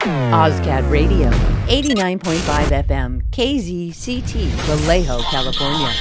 Ozcat Radio, 89.5 FM, KZCT, Vallejo, California.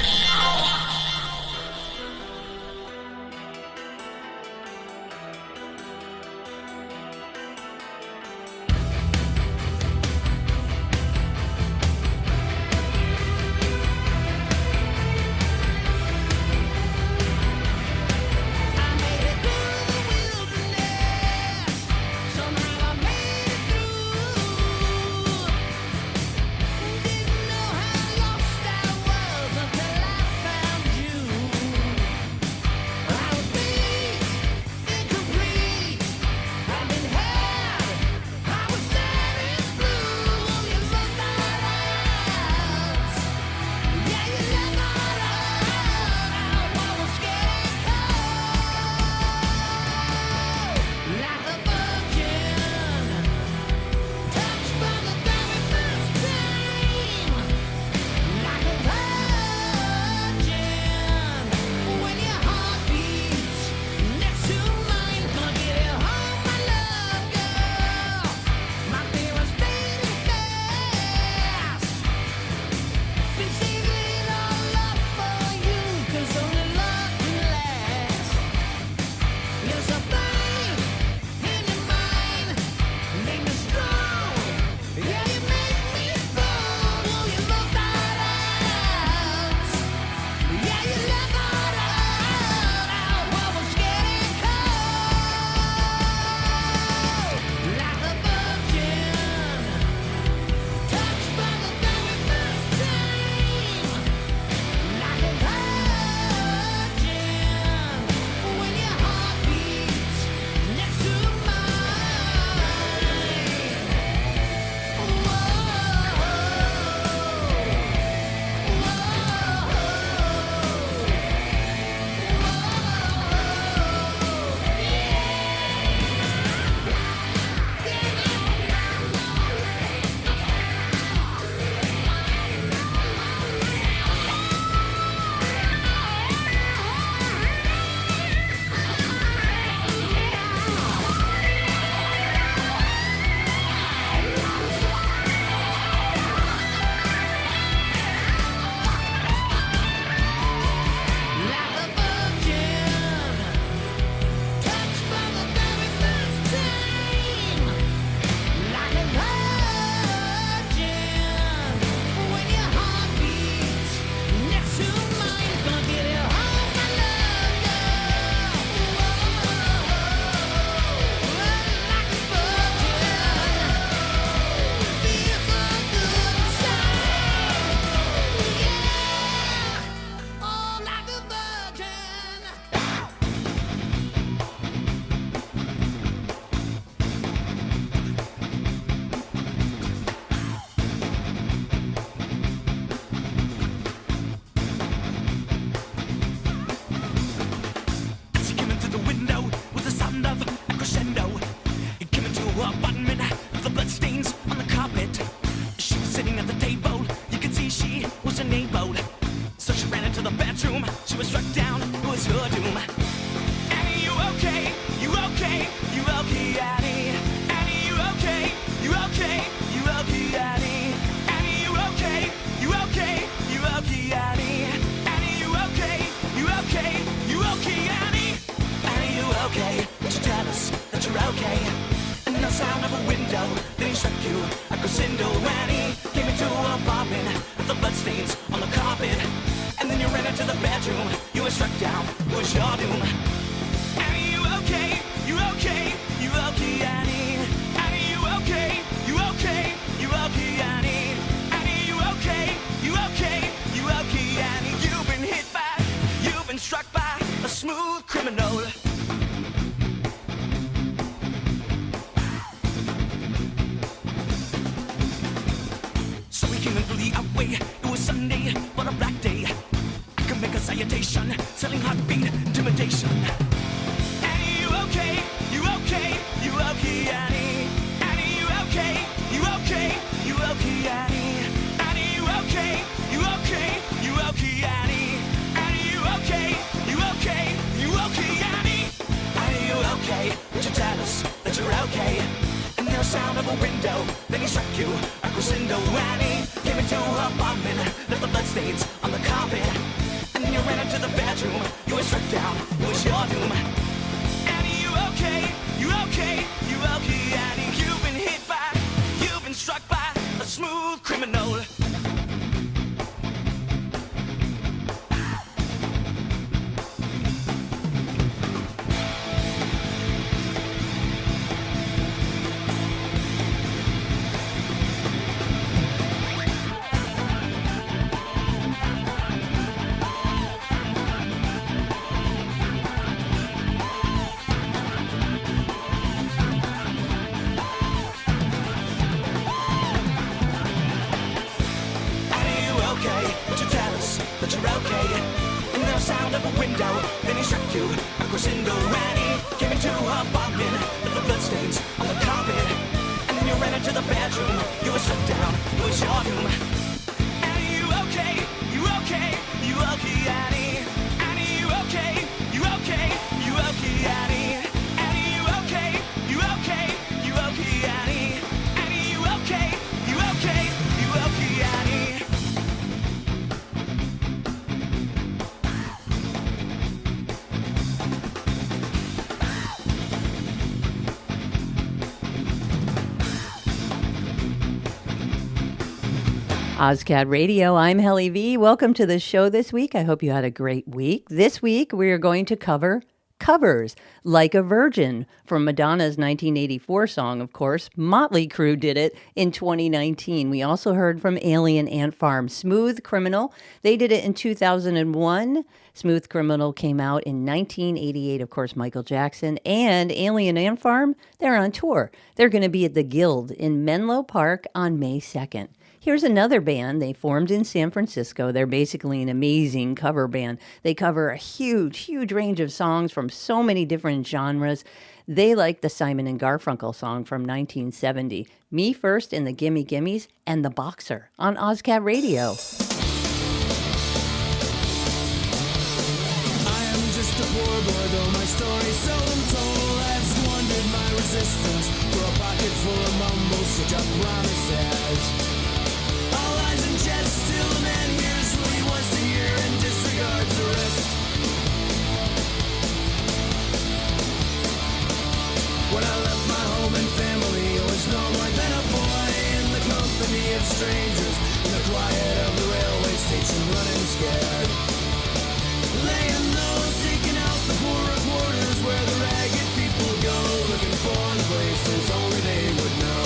sound of a window, then he struck you a crescendo. And he came into her apartment, left the bloodstains on the carpet. And then you ran into the bedroom, you were struck down, it was your doom. Annie, you okay? You okay? You okay, Annie? You've been hit by, you've been struck by a smooth criminal. Then he struck you a crescendo. And he came into her apartment, left the bloodstains on the carpet. And then you ran into the bedroom, you were struck down, it was your doom. Annie, you okay? You okay? You okay, Annie? Annie, you okay? You okay? You okay, Annie? Annie, you okay? You okay? You okay, Annie? Annie, you okay? You okay? You okay, Annie? Ozcat Radio, I'm Helly V. Welcome to the show this week. I hope you had a great week. This week, we are going to cover covers, Like a Virgin, from Madonna's 1984 song, of course. Motley Crue did it in 2019. We also heard from Alien Ant Farm, Smooth Criminal. They did it in 2001. Smooth Criminal came out in 1988, of course, Michael Jackson. And Alien Ant Farm, they're on tour. They're going to be at the Guild in Menlo Park on May 2nd. Here's another band. They formed in San Francisco. They're basically an amazing cover band. They cover a huge, huge range of songs from so many different genres. They like the Simon and Garfunkel song from 1970, Me First and the Gimme Gimmes, and The Boxer on Ozcat Radio. I am just a poor boy, though my story seldom told. I've squandered my resistance for a pocket full of mumbles, such a promises. All lies and jest, still a man hears what he wants to hear and disregards the rest. When I left my home and family, I was no more than a boy in the company of strangers, in the quiet of the railway station, running scared. Laying low, seeking out the poorer quarters where the ragged people go, looking for places only they would know.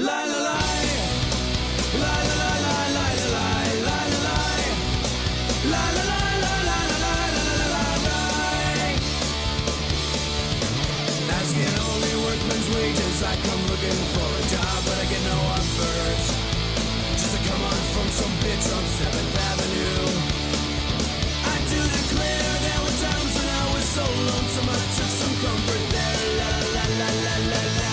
La la la. La la la la la la la la la la la la la la la la. Asking only workman's wages, I come looking for a job, but I get no offers. Just to come on from some bitch on 7th Avenue. I do declare there were times when I was so lonesome I took some comfort there. La la la la la la.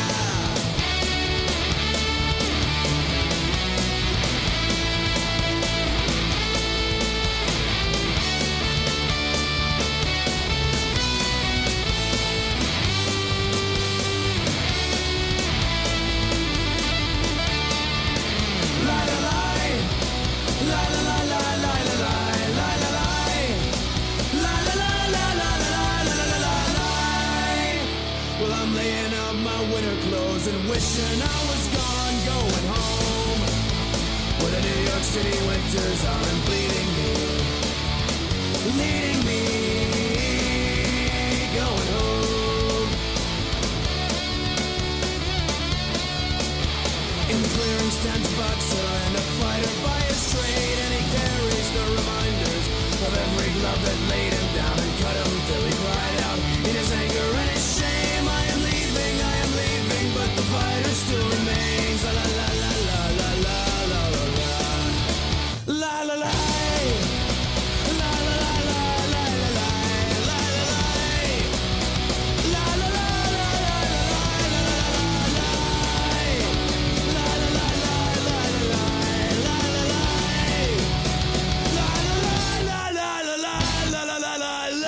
And wishing I was gone, going home. Where the New York City winters are bleeding me, leading me, going home. In the clearing stands a boxer and a fighter by his trade, and he carries the reminders of every glove that laid him down and cut him till he cried out in his anger and his shame. I am leaving, but the fighter still remains. La la la la la la la la la la la la. La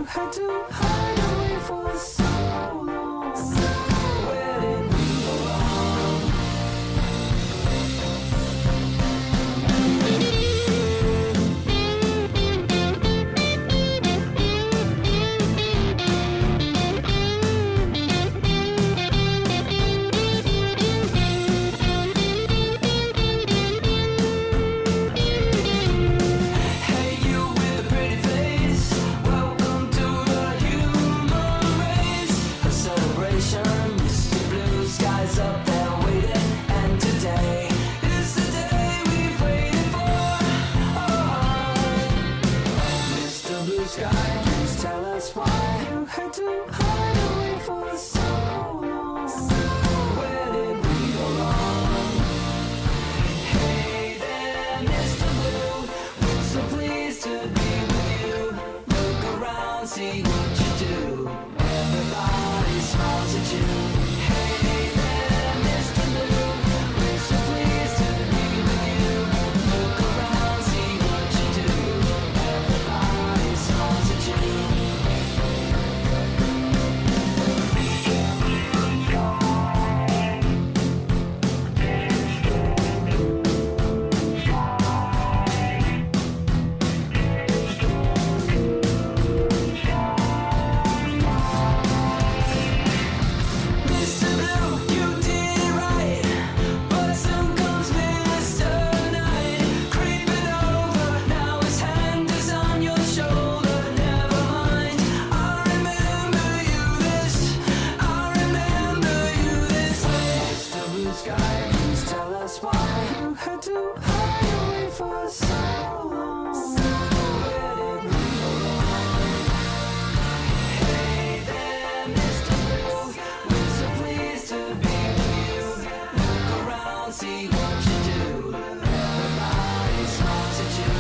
had to hide away for so long. Where did we go wrong? Hey, you with the pretty face, welcome to the human race. A celebration, Mr. Blue Sky's up there waiting, and today is the day we've waited for. Oh, Mr. Blue Sky, please tell us why you had to hide away for so long. Where did we go wrong? Hey there, Mr. Blue, we're so pleased to be with you. Look around, see what you do. Everybody smiles at you. Hey there, Mr. Blue, we're so pleased to be with you. Look around, see what you do. Everybody smiles at you. Mr. Blue, you did it right, but soon comes Mr. Night, creeping over. Now his hand is on your shoulder. Never mind, I remember you this. I remember you this way. Mr. Blue Sky, please tell us why you had to hide away for so long. Where did we go wrong? Hey there, Mr. Blue, we're so pleased to be with you. Look around, see what you do. Everybody smiles at you.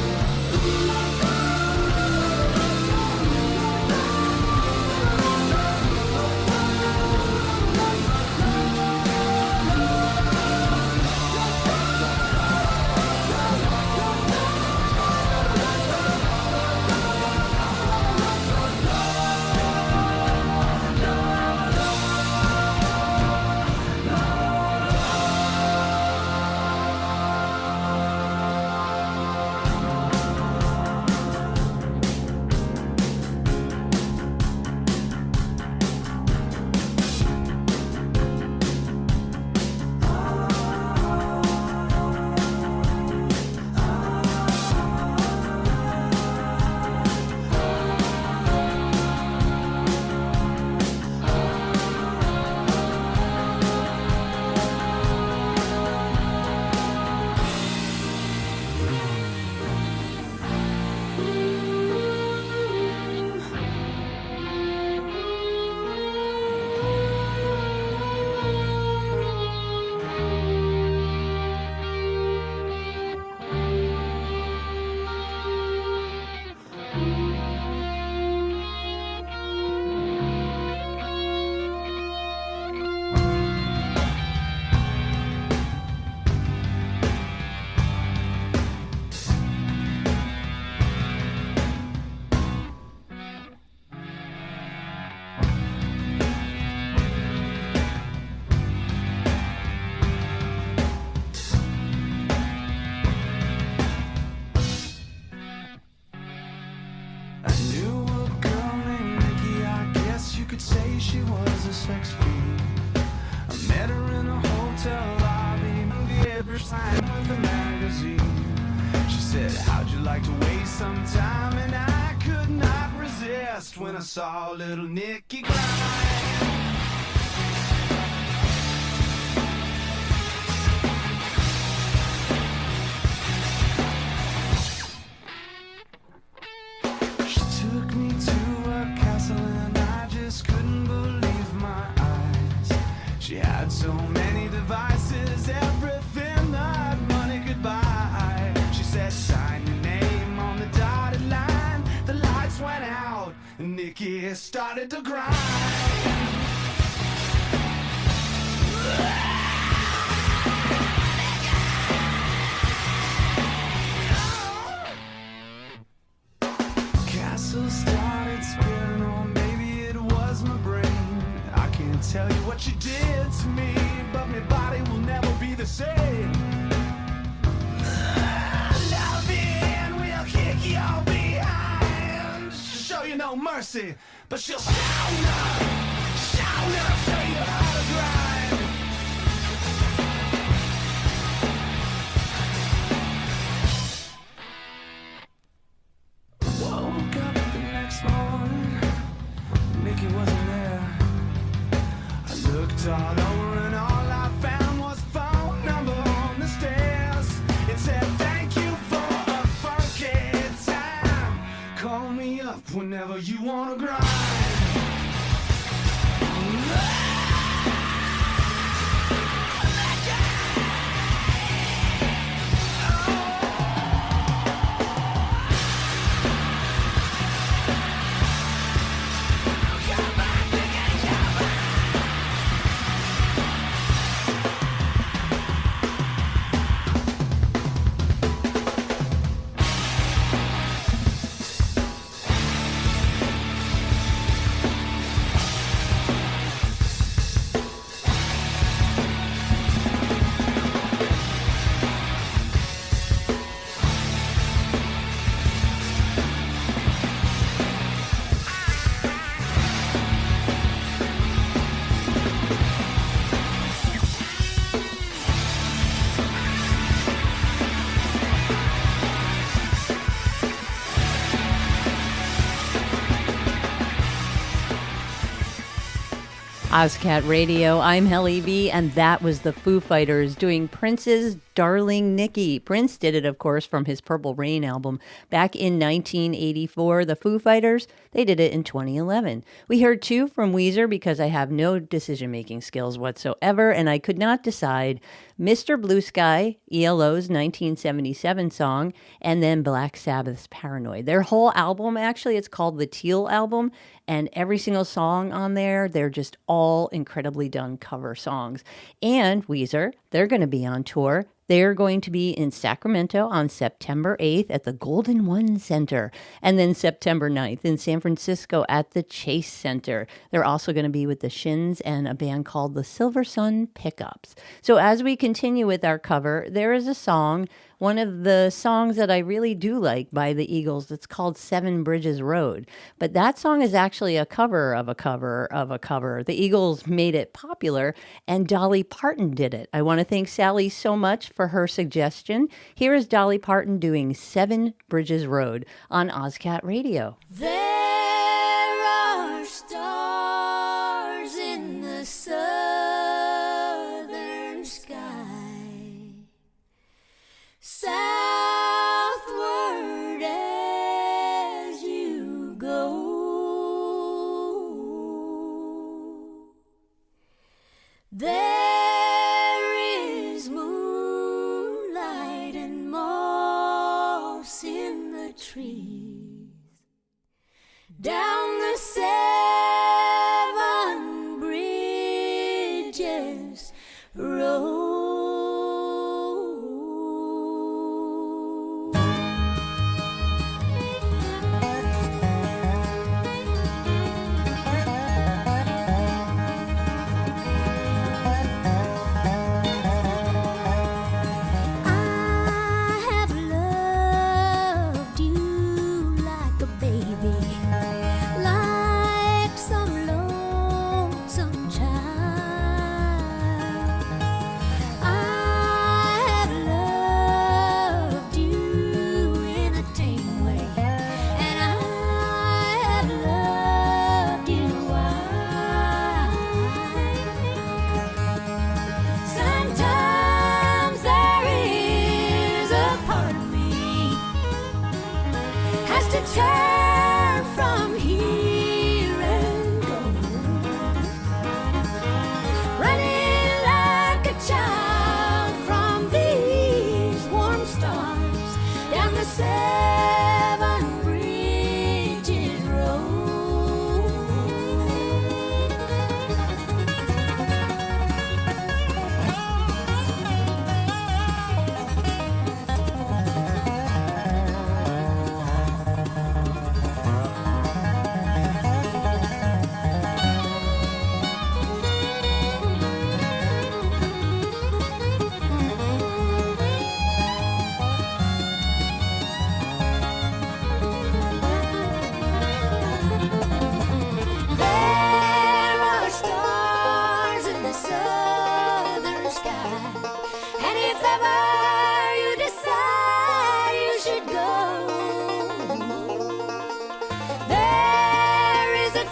I knew a girl named Nikki, I guess you could say she was a sex fiend. I met her in a hotel lobby, the every sign with a magazine. She said, how'd you like to waste some time? And I could not resist when I saw little Nikki crying. She took me to a castle and I just couldn't believe my eyes. She had so many devices, everything that money could buy. She said, sign your name on the dotted line. The lights went out and Nikki started to grind. Castle started spinning tell you what you did to me, but my body will never be the same. Loving will kick your behind, show you no mercy, but she'll shout up, show you how to grind. Woke up the next morning, Nikki wasn't there. I looked all over and all I found was a phone number on the stairs. It said thank you for a funky time. Call me up whenever you wanna grind. Ozcat Radio, I'm Helly V, and that was the Foo Fighters doing Prince's Darling Nikki. Prince did it, of course, from his Purple Rain album back in 1984. The Foo Fighters, they did it in 2011. We heard two from Weezer because I have no decision-making skills whatsoever, and I could not decide Mr. Blue Sky, ELO's 1977 song, and then Black Sabbath's Paranoid. Their whole album, actually, it's called the Teal Album, and every single song on there, they're just all incredibly done cover songs. And Weezer, they're going to be on tour. They're going to be in Sacramento on September 8th at the Golden One Center, and then September 9th in San Francisco at the Chase Center. They're also going to be with the Shins and a band called the Silver Sun Pickups. So as we continue with our cover, there is a song, one of the songs that I really do like by the Eagles. It's called Seven Bridges Road. But that song is actually a cover of a cover of a cover. The Eagles made it popular, and Dolly Parton did it. I want to thank Sally so much for her suggestion. Here is Dolly Parton doing Seven Bridges Road on Ozcat Radio. There are stars in the southern sky, southward as you go. There is moonlight and moss in the trees down the seven bridges road. I have loved you like a baby,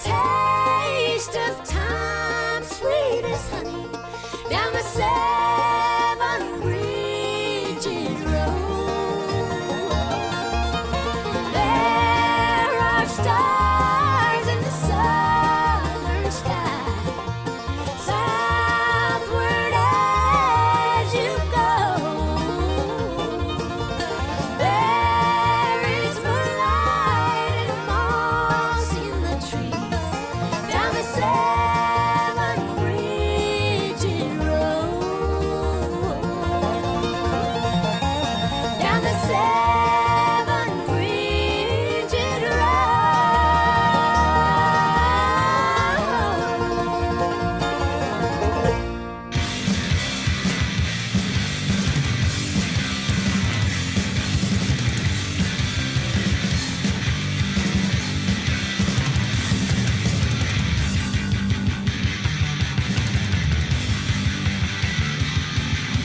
taste of time, sweet as honey, down the seven bridges road. There are stars in the southern sky, southward as you go. There is moonlight and moss in the trees, down the seven bridges road. Down the seven bridges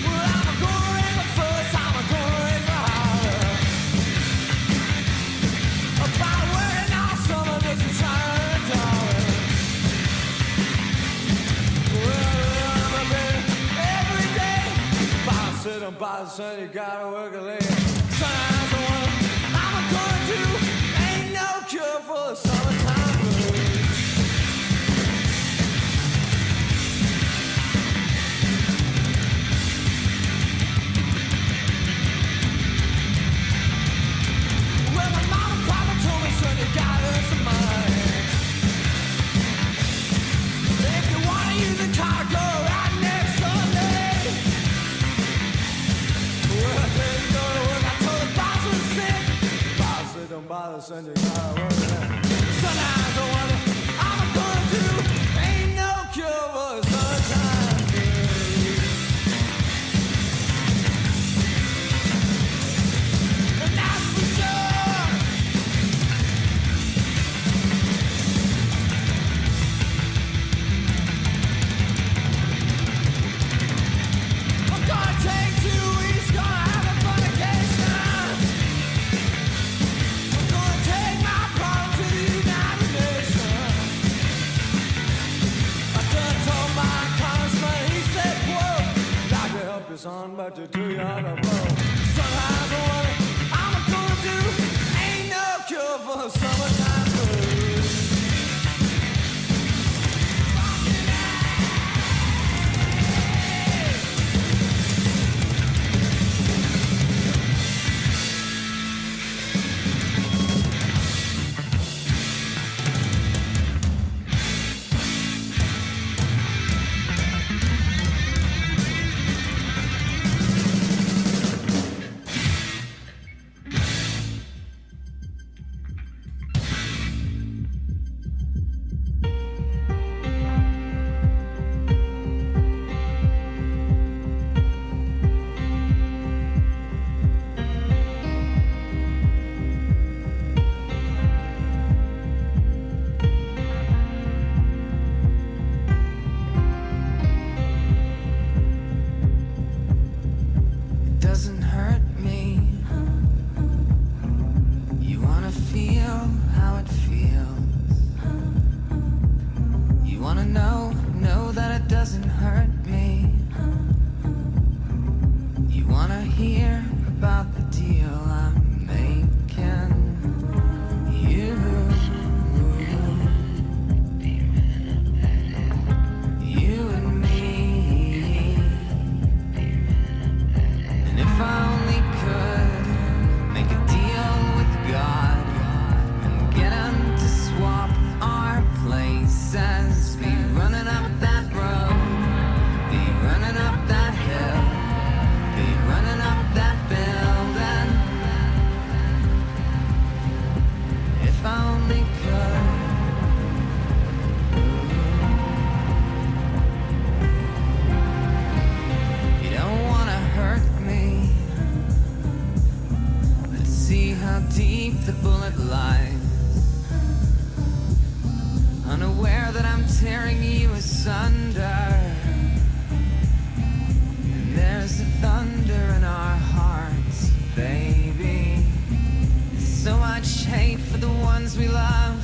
Well, I'm a gonna raise my fuss, I'm a gonna raise my holler. About working all summer makes me tired of darling. Well, I'm a baby every day. By the sun, you gotta work a late. Sometimes I wonder, I'm a gonna do. Ain't no cure for the summertime blues. Well, my mama and papa told me, son, you gotta earn some money. If you wanna use a car, go right next Sunday. Well, I didn't go to work, I told the boss I was sick. Boss said, don't bother, son, you gotta work it out. Sometimes I wonder, I'm gonna do. Ain't no cure for the summertime blues. And that's for sure. I'm gonna take 2 weeks, gonna have a fun vacation. I'm gonna take my problem to the United Nations. I done told my congressman, he said, whoa, like to help you, son, but to do you on the road. Sometimes I wonder, I'm gonna do. Ain't no cure for the summertime blues. It doesn't hurt me. You wanna feel how it feels. You wanna know that it doesn't hurt me. You wanna hear about the deal I'm making. You and me. And if I only could make a deal with God and get him to swap our places, be running up that road, be running up that hill, be running up that building. If I only could. You don't wanna hurt me. Let's see how deep the bullet lies. Unaware that I'm tearing you asunder. And there's the thunder in our hearts, baby. So much hate for the ones we love.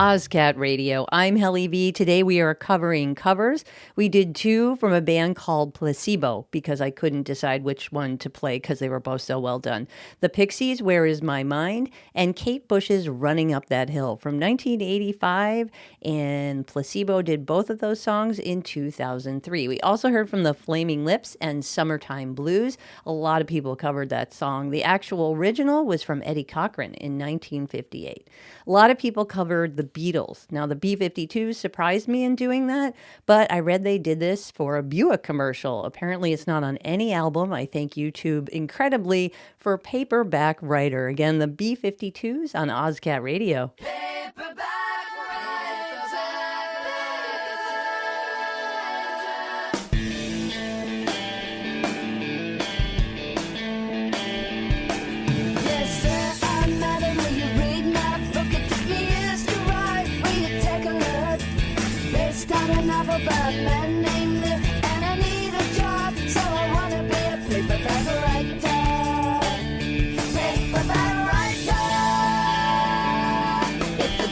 Ozcat Radio. I'm Helly V. Today we are covering covers. We did two from a band called Placebo because I couldn't decide which one to play because they were both so well done. The Pixies, Where Is My Mind? And Kate Bush's Running Up That Hill from 1985. And Placebo did both of those songs in 2003. We also heard from the Flaming Lips and Summertime Blues. A lot of people covered that song. The actual original was from Eddie Cochran in 1958. A lot of people covered the Beatles. Now, the B-52s surprised me in doing that, but I read they did this for a Buick commercial. Apparently, it's not on any album. I thank YouTube incredibly for Paperback Writer. Again, the B-52s on Ozcat Radio. About a man named Liv, and I need a job, so I wanna be a paperback writer. Paperback writer. It's the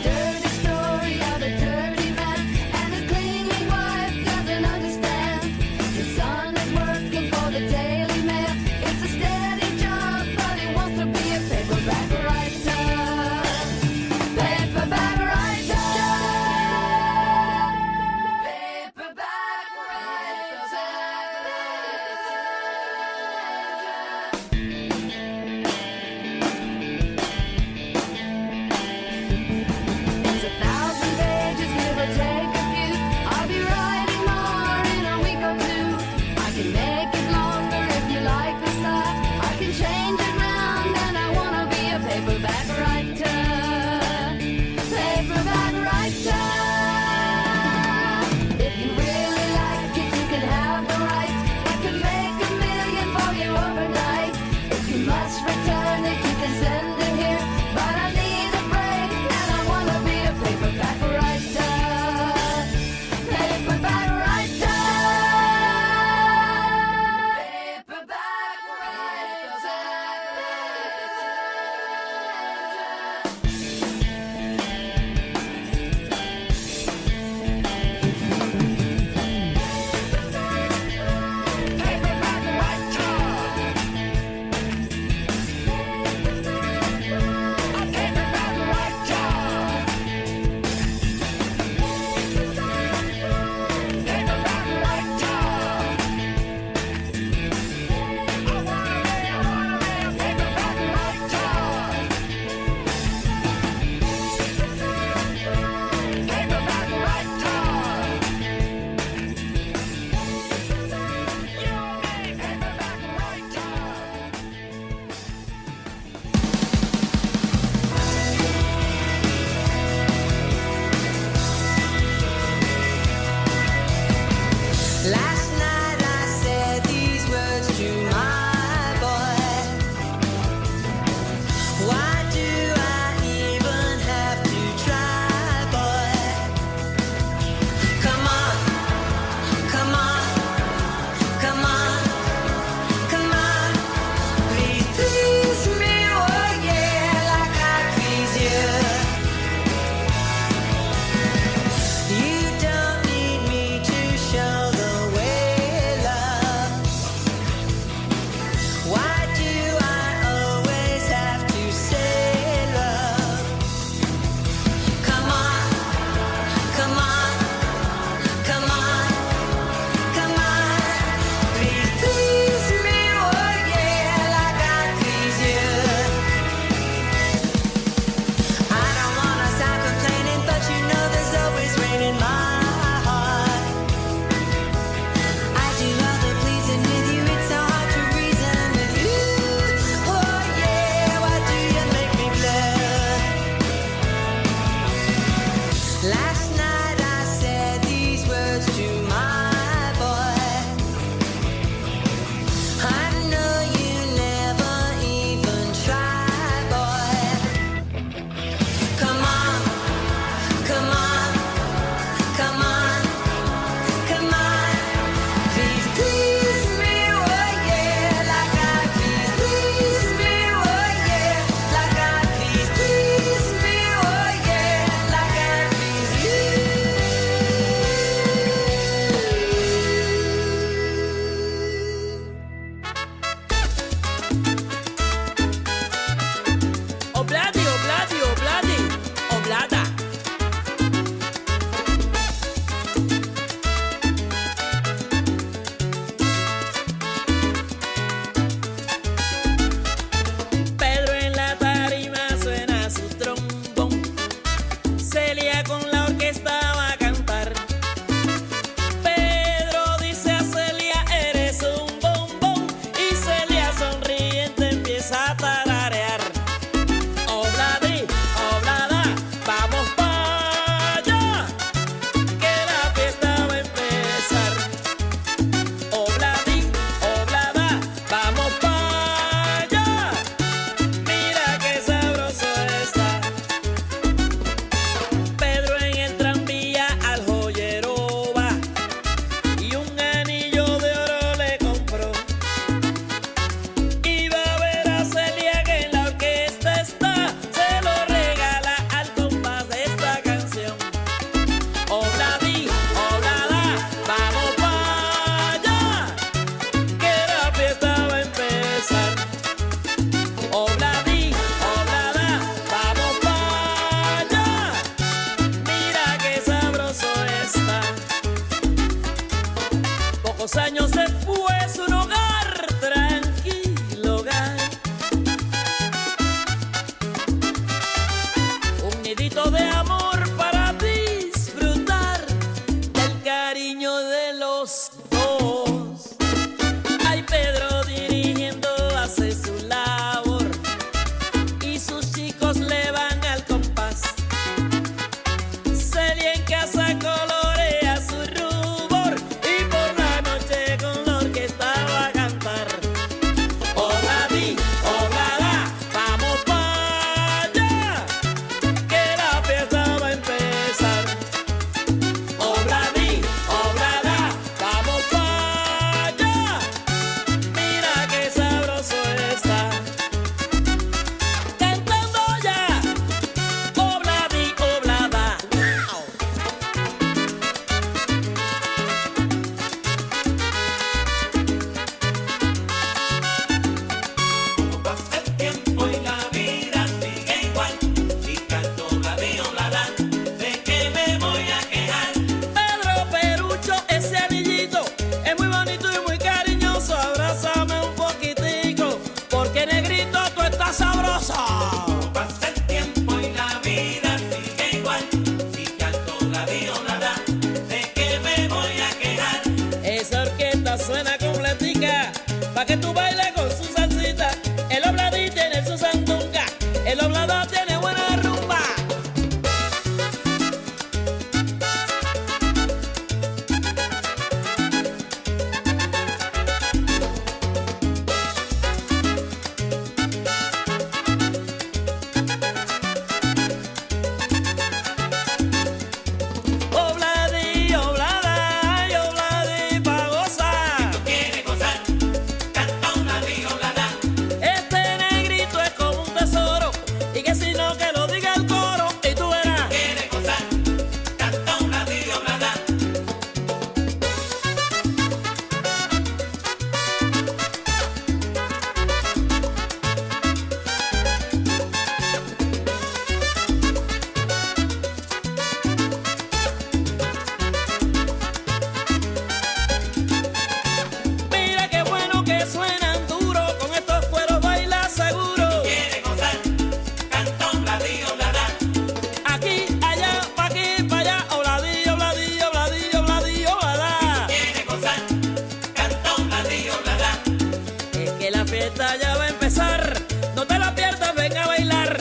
fiesta ya va a empezar. No te la pierdas, ven a bailar.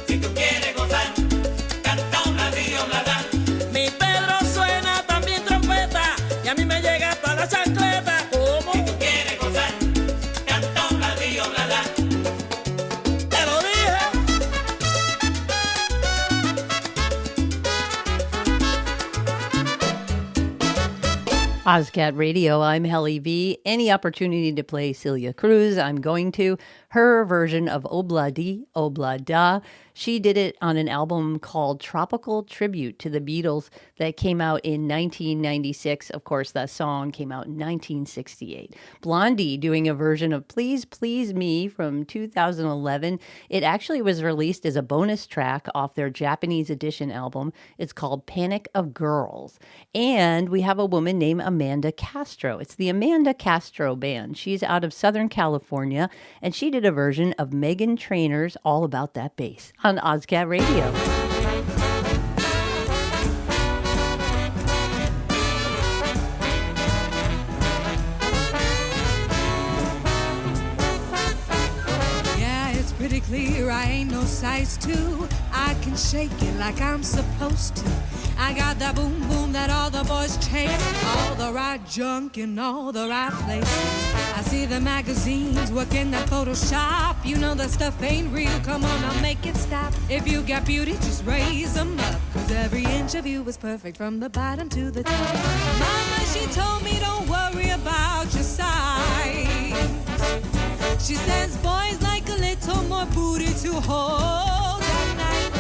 Si tú quieres gozar, canta un ladrillo, bladán. Mi Pedro suena también trompeta y a mí me llega hasta la chancleta. ¿Cómo? Si tú quieres gozar, canta un ladrillo, bladán. Te lo dije. Ozcat Radio, I'm Helly V. Any opportunity to play Celia Cruz, I'm going to. Her version of Obla Di, Obla Da. She did it on an album called Tropical Tribute to the Beatles that came out in 1996. Of course, that song came out in 1968. Blondie doing a version of Please Please Me from 2011. It actually was released as a bonus track off their Japanese edition album. It's called Panic of Girls. And we have a woman named Amanda Castro. It's the Amanda Castro Band. She's out of Southern California, and she did a version of Meghan Trainor's All About That Bass on Ozcat Radio. Pretty clear, I ain't no size 2. I can shake it like I'm supposed to. I got that boom boom that all the boys chase. All the right junk in all the right places. I see the magazines working that Photoshop. You know that stuff ain't real, come on, I'll make it stop. If you got beauty, just raise them up. Cause every inch of you is perfect from the bottom to the top. Mama, she told me don't worry about your size. She says boys like a little more booty to hold at night.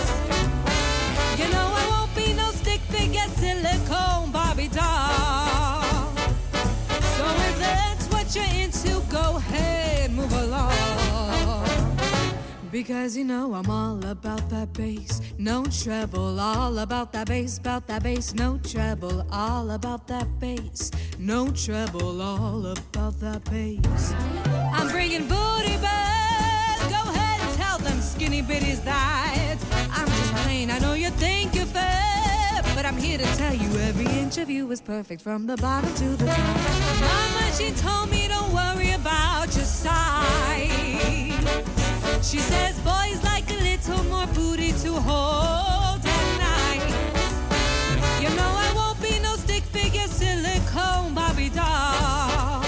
You know I won't be no stick figure silicone Barbie doll. So if that's what you're into, go ahead, move along. Because you know I'm all about that bass, no treble, all about that bass, no treble, all about that bass, no treble, all about that bass. I'm bringing booty back, go ahead and tell them skinny bitties that I'm just plain, I know you think you're fat, but I'm here to tell you every inch of you is perfect from the bottom to the top. Mama, she told me don't worry about your size. She says boys like a little more booty to hold at night. You know I won't be no stick figure silicone Barbie doll.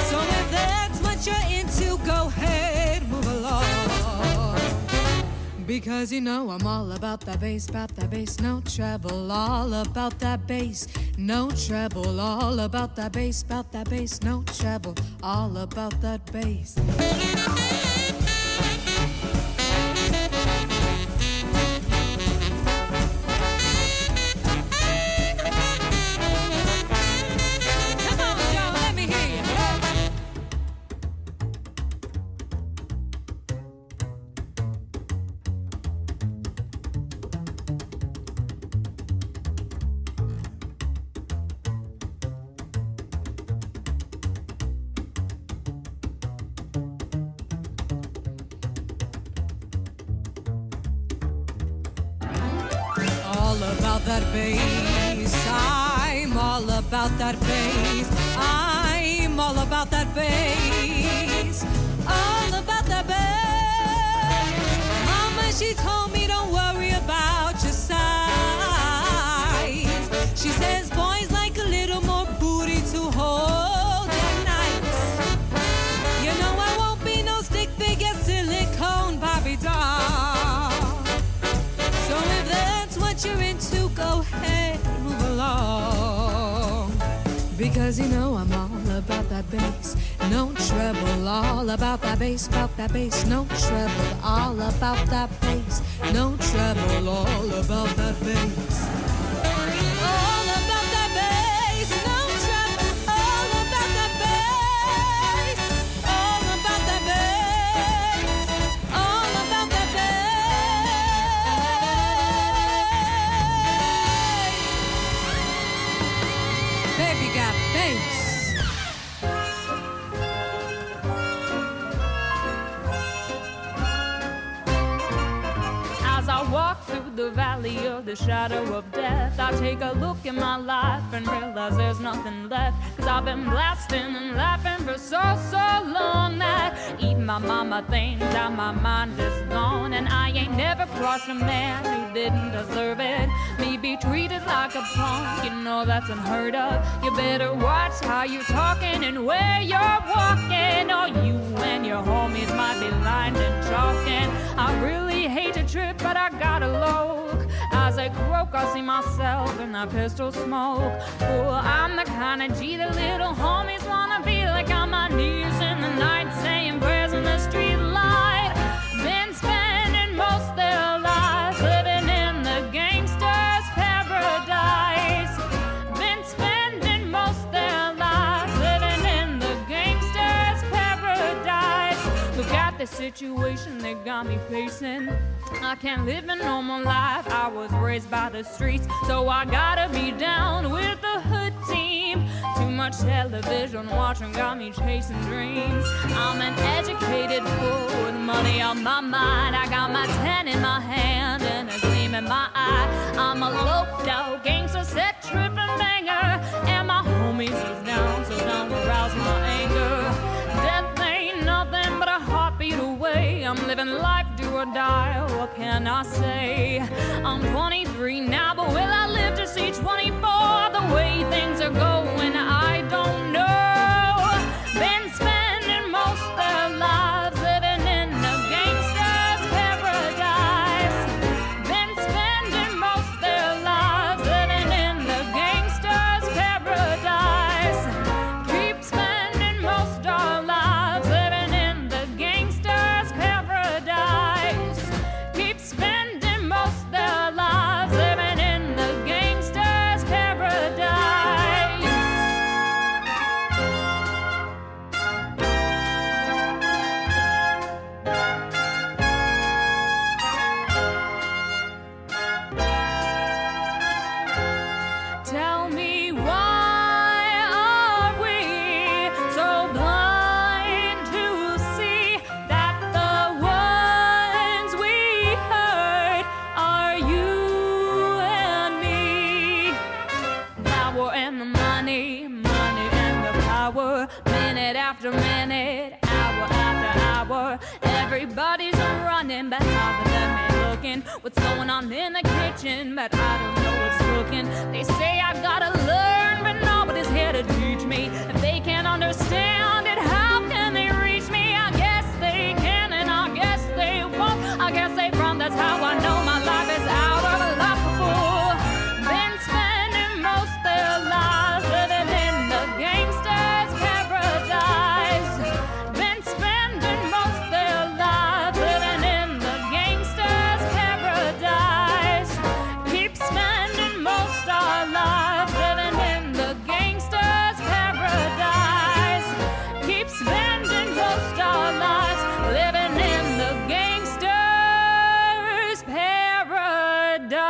So if that's what you're into, go ahead, move along. Because you know I'm all about that bass, no treble, all about that bass, no treble, all about that bass, no treble, all about that bass. That bass, I'm all about that bass, I'm all about that bass, all about that bass. Mama, she told me don't worry about your size. She says boys like a little more booty to hold at night. You know I won't be no stick figure silicone Barbie doll. So if that's what you're into, go ahead, move along. Because you know I'm all about that bass, no treble, all about that bass, no treble, all about that bass, no treble, all about that bass. All about that bass, no treble, all about that bass, all about that bass, all about that bass. Baby got bass. As I walk through the valley of the shadow of death, I take a look in my life and realize there's nothing left. Cause I've been blasting and laughing been for so long that even my mama thinks that my mind is gone. And I ain't never crossed a man who didn't deserve it. Me be treated like a punk, you know that's unheard of. You better watch how you talking and where you're walking, or you and your homies might be lined and chalking. I really hate to trip, but I gotta look. As I croak, I see myself in that pistol smoke. Oh, I'm the kind of G that little homies wanna be, like on my knees in the night saying prayers in the street light. Been spending most their lives living in the gangster's paradise. Been spending most their lives living in the gangster's paradise. Look at the situation they got me facing. I can't live a normal life. I was raised by the streets, so I gotta be down with the hood team. Too much television watching got me chasing dreams. I'm an educated fool with money on my mind. I got my 10 in my hand and a gleam in my eye. I'm a loped out gangster, set tripping banger, and my homies is down, so don't arouse my anger. Death ain't nothing but a heartbeat away. I'm living life do or die, what can I say? I'm 23 now, but will I live to see 24? The way things are going, I don't know. Been spending most their lives living in the gangster's paradise. Been spending most their lives living in the gangster's paradise. Keep spending most our lives living in the gangster's paradise. Keep spending most their lives living in the gangster's paradise. Tell me, why are we so blind to see that the ones we hurt are you and me? Power and the money, money and the power. Minute after minute, hour after hour, everybody's running, but how they're looking. What's going on in the kitchen, but I don't know what's cooking. They say I gotta learn, but nobody's here to teach me. If they can't understand it, how can they reach me? I guess they can, and I guess they won't. I guess they front, that's how I know my life is out of a laughable. Been spending most their lives living in the gangster's paradise. Been spending most their lives living in the gangster's paradise. Keep spending most our lives living in the gangster's paradise. Keep spending most our lives living in the gangster's paradise.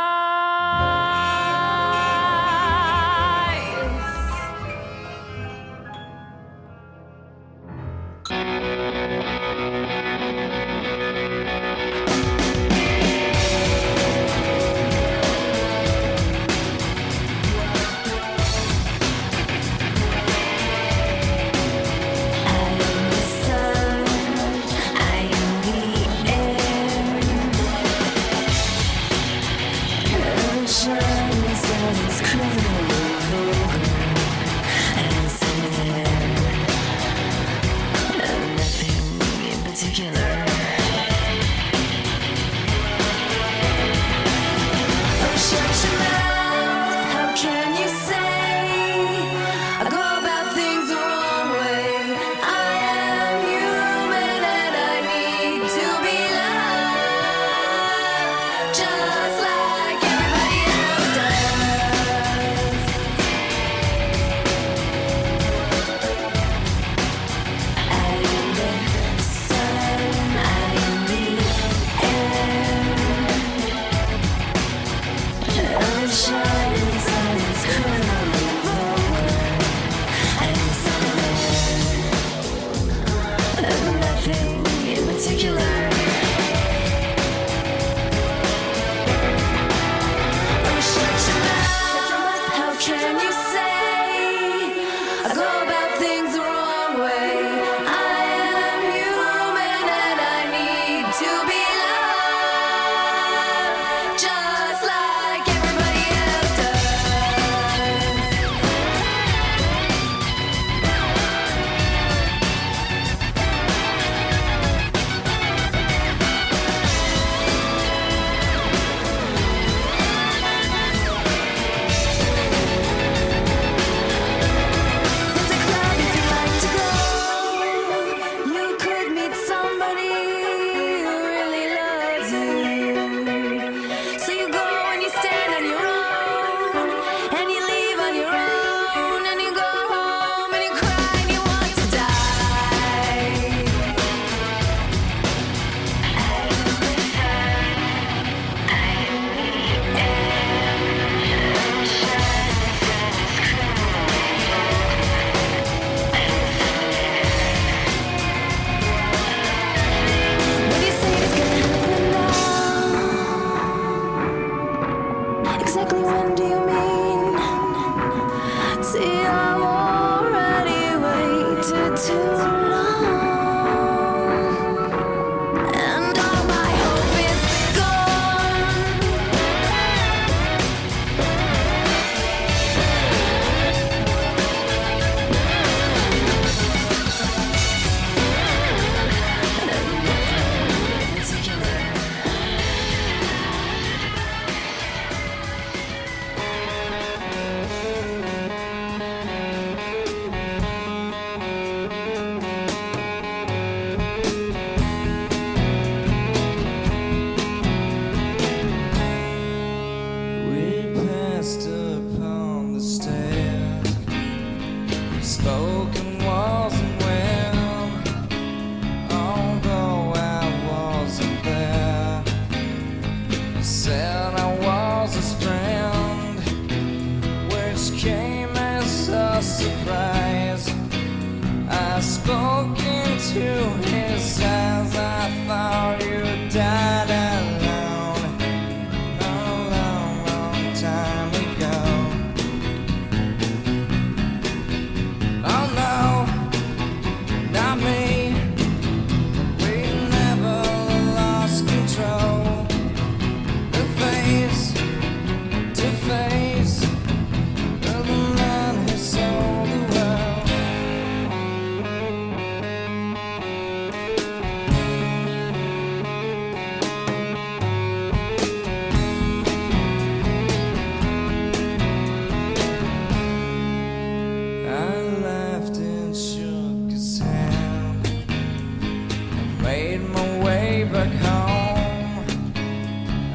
made my way back home.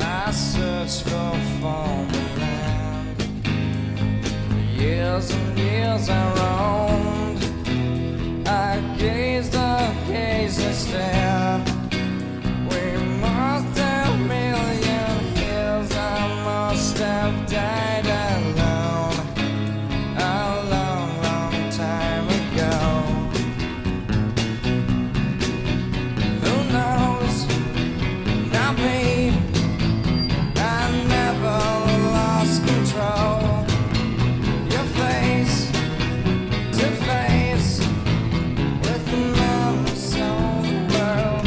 I searched for foreign land. For years and years I roamed. I gazed up, gazed and stared. We must have million years. I must have died alone a long, long time ago. Who knows? Not me. I never lost control. Your face to face with the man who sold the world.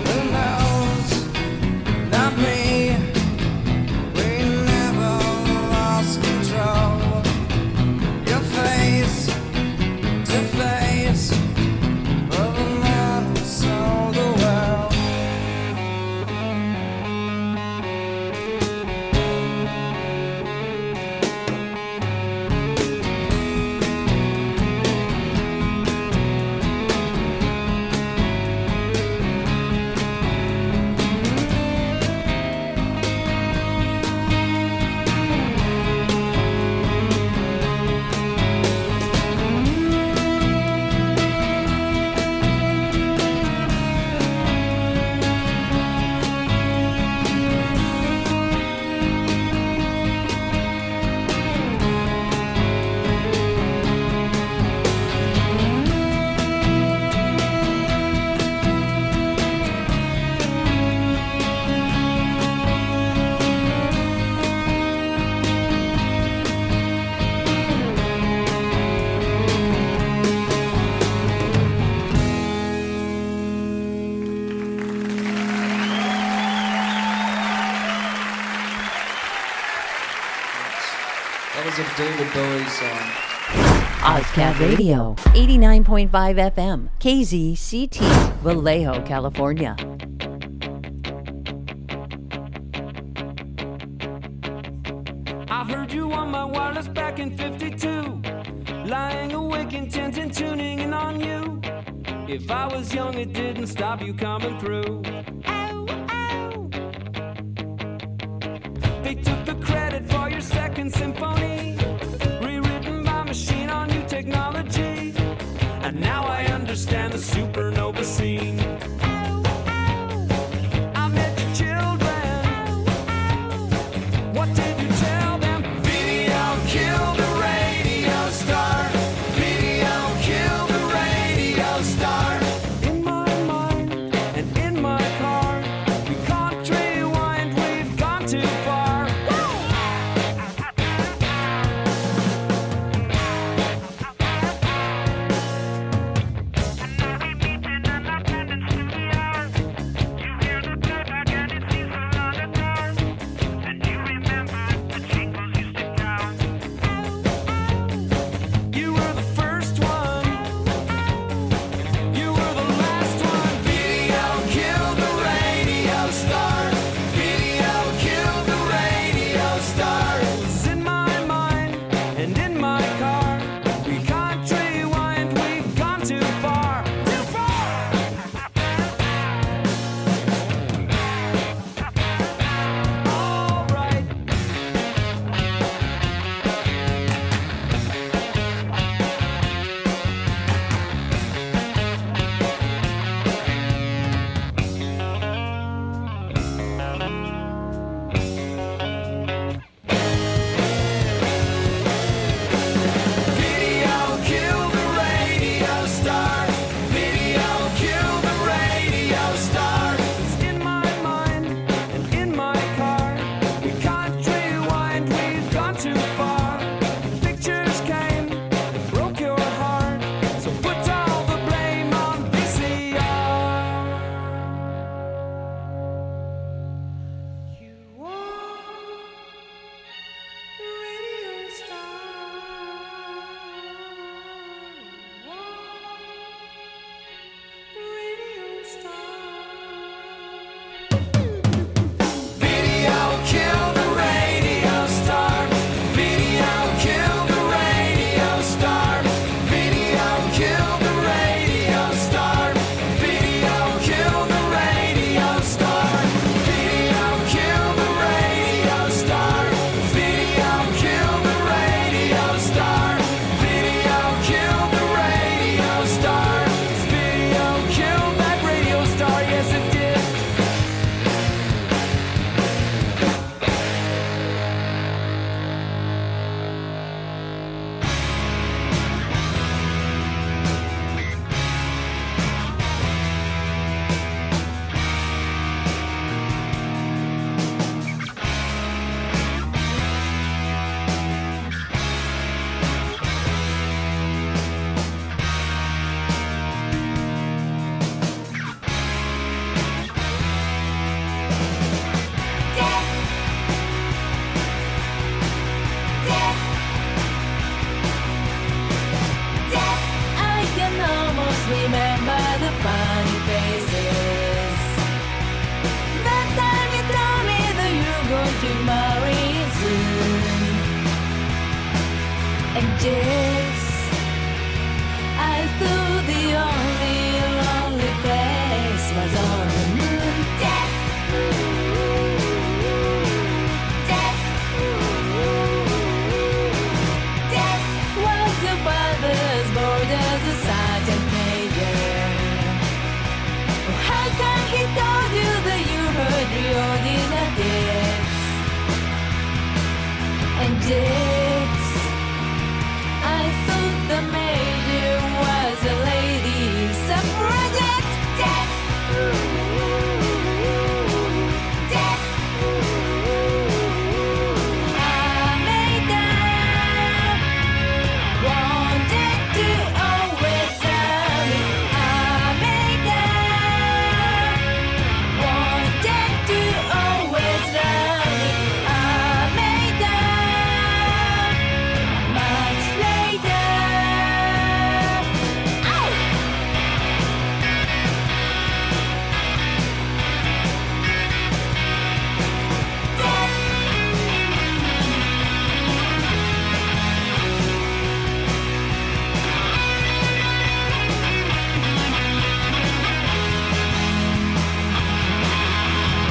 Who knows? Not me. We never lost control. Your face to face with the man who sold the world. That was a David Bowie song. Ozcat Radio, 89.5 FM, KZCT, Vallejo, California. I heard you on my wireless back in 52. Lying awake, intent and tuning in on you. If I was young, it didn't stop you coming through. Ow, ow. They took the credit for your second symphony, rewritten by machine on new technology. And now I understand the supernova scene. Ow, ow. I met your children. What did you tell them? Video killed the radio star. Video killed the radio star. In my mind and in my car, we can't rewind, we've gone too far. killed the radio star. Video killed the radio star. Video killed the radio star. Video killed the radio star. Video killed the radio star. Video killed the radio star. Video killed that radio star. Yes, it did. I can almost remember the funny faces. That time you told me that you're going to marry soon. And yes, I thought the only lonely place was on the moon. Was your father's board as a sergeant major? How come he told you that you heard the ordinance? And yet, I thought the major was a lady suffragette. Wanted to always love me. Wanted to always love me. Much later.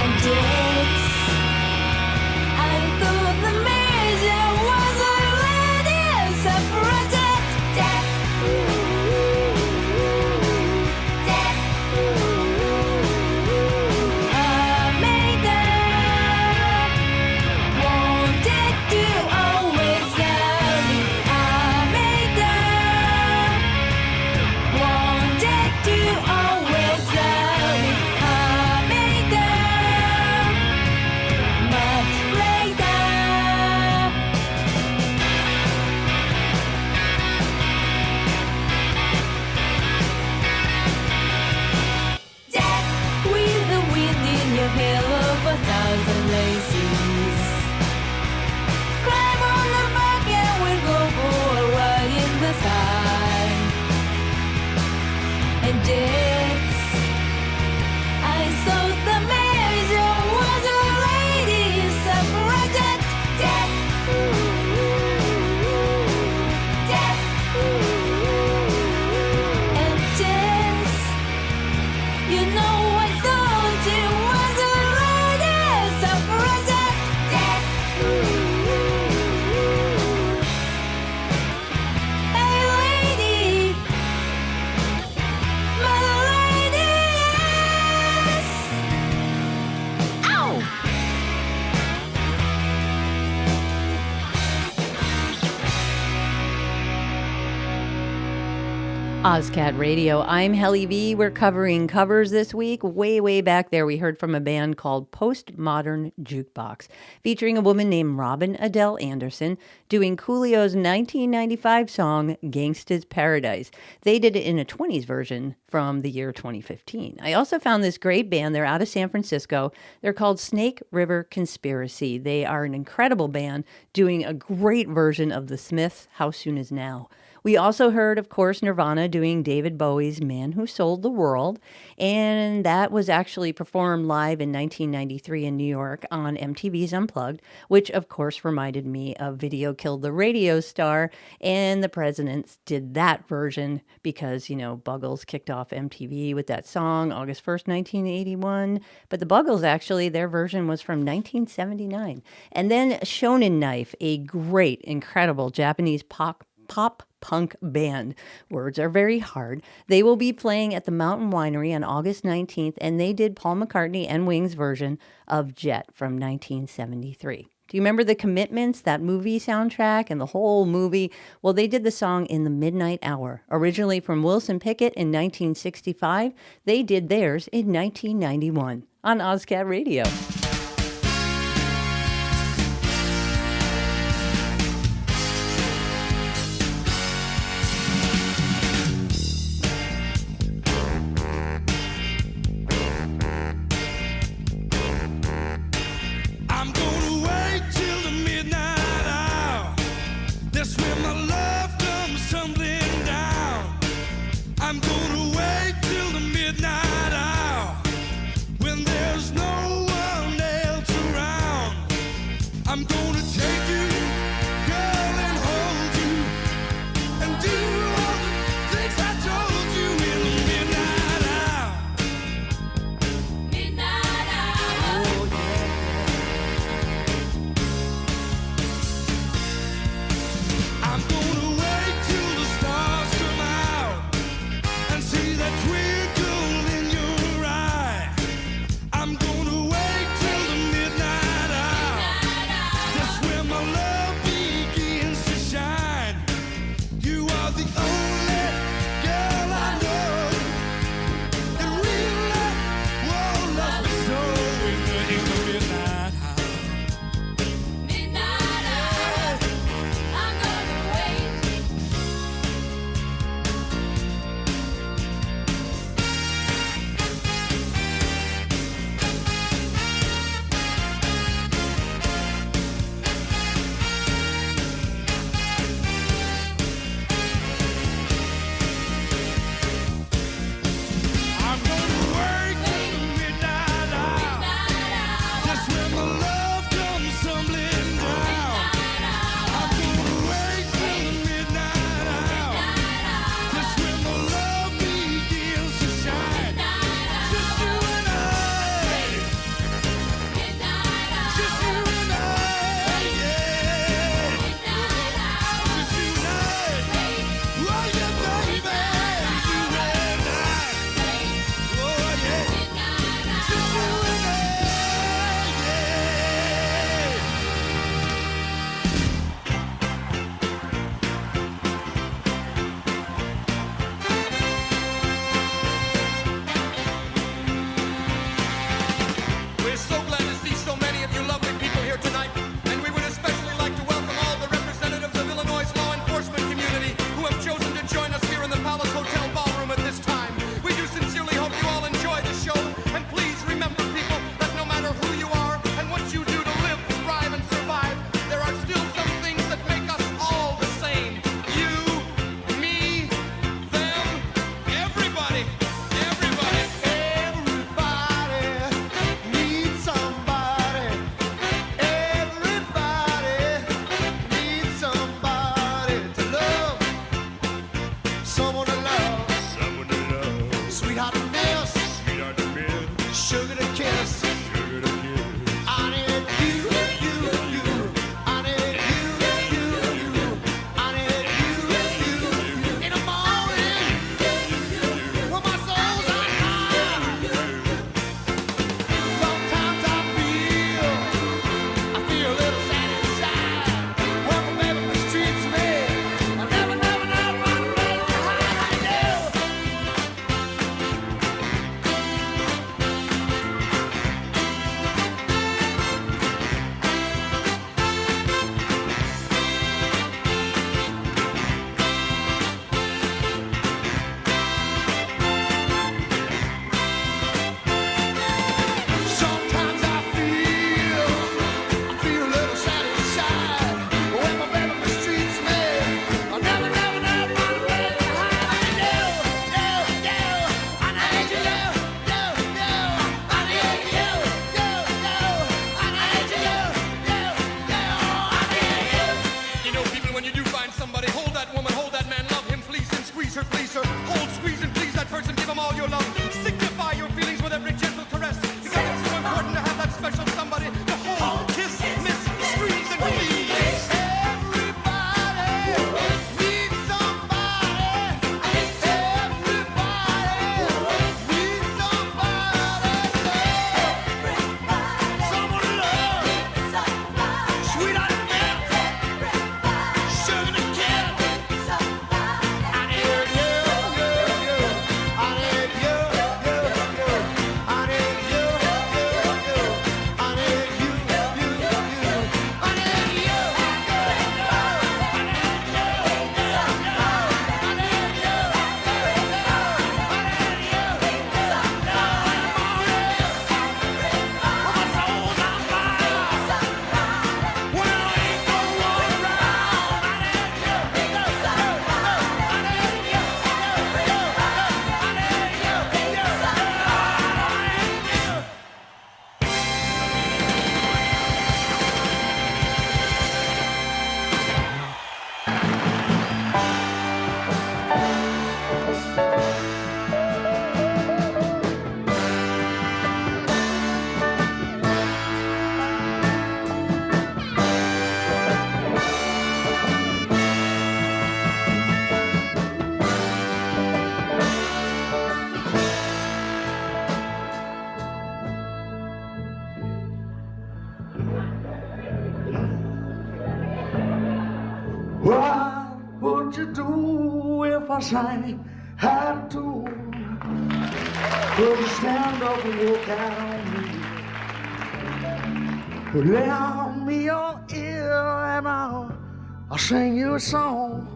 And yet, I thought the major was a lady suffragette. Wanted to always love me. Wanted to always love me. Much later. With the wind in your hair of 1,000 laces. Climb on the back and we'll go for a ride in the sky. And yet, I thought the major was a lady suffragette. And yes, you know I thought you was a lady suffragette. Hey lady, my lady, yes. Ow! Ozcat Radio. I'm Helly V. We're covering covers this week. Way back there, we heard from a band called Postmodern Jukebox, featuring a woman named Robin Adele Anderson doing Coolio's 1995 song, Gangsta's Paradise. They did it in a 20s version from the year 2015. I also found this great band. They're out of San Francisco. They're called Snake River Conspiracy. They are an incredible band doing a great version of The Smiths' How Soon Is Now. We also heard, of course, Nirvana doing David Bowie's Man Who Sold the World, and that was actually performed live in 1993 in New York on MTV's Unplugged, which, of course, reminded me of Video Killed the Radio Star, and the Presidents did that version because, Buggles kicked off MTV with that song August 1st, 1981, but the Buggles, actually, their version was from 1979. And then Shonen Knife, a great, incredible Japanese pop punk band. Words are very hard. They will be playing at the Mountain Winery on August 19th, and they did Paul McCartney and Wings' version of Jet from 1973. Do you remember The Commitments, that movie soundtrack and the whole movie? Well, they did the song In the Midnight Hour. Originally from Wilson Pickett in 1965, they did theirs in 1991 on Ozcat Radio. Midnight hour when there's no one You find somebody, hold that woman, hold that man, love him, please him, squeeze her, please her. Hold, squeeze, and please that person, give him all your love. Signify your feelings with every gentle caress, because it's so important to have that special somebody to hold, kiss, miss, squeeze, and please. What would you do if I sang had to? Would you stand up and walk out on me? Would lend me your ear and I'll sing you a song.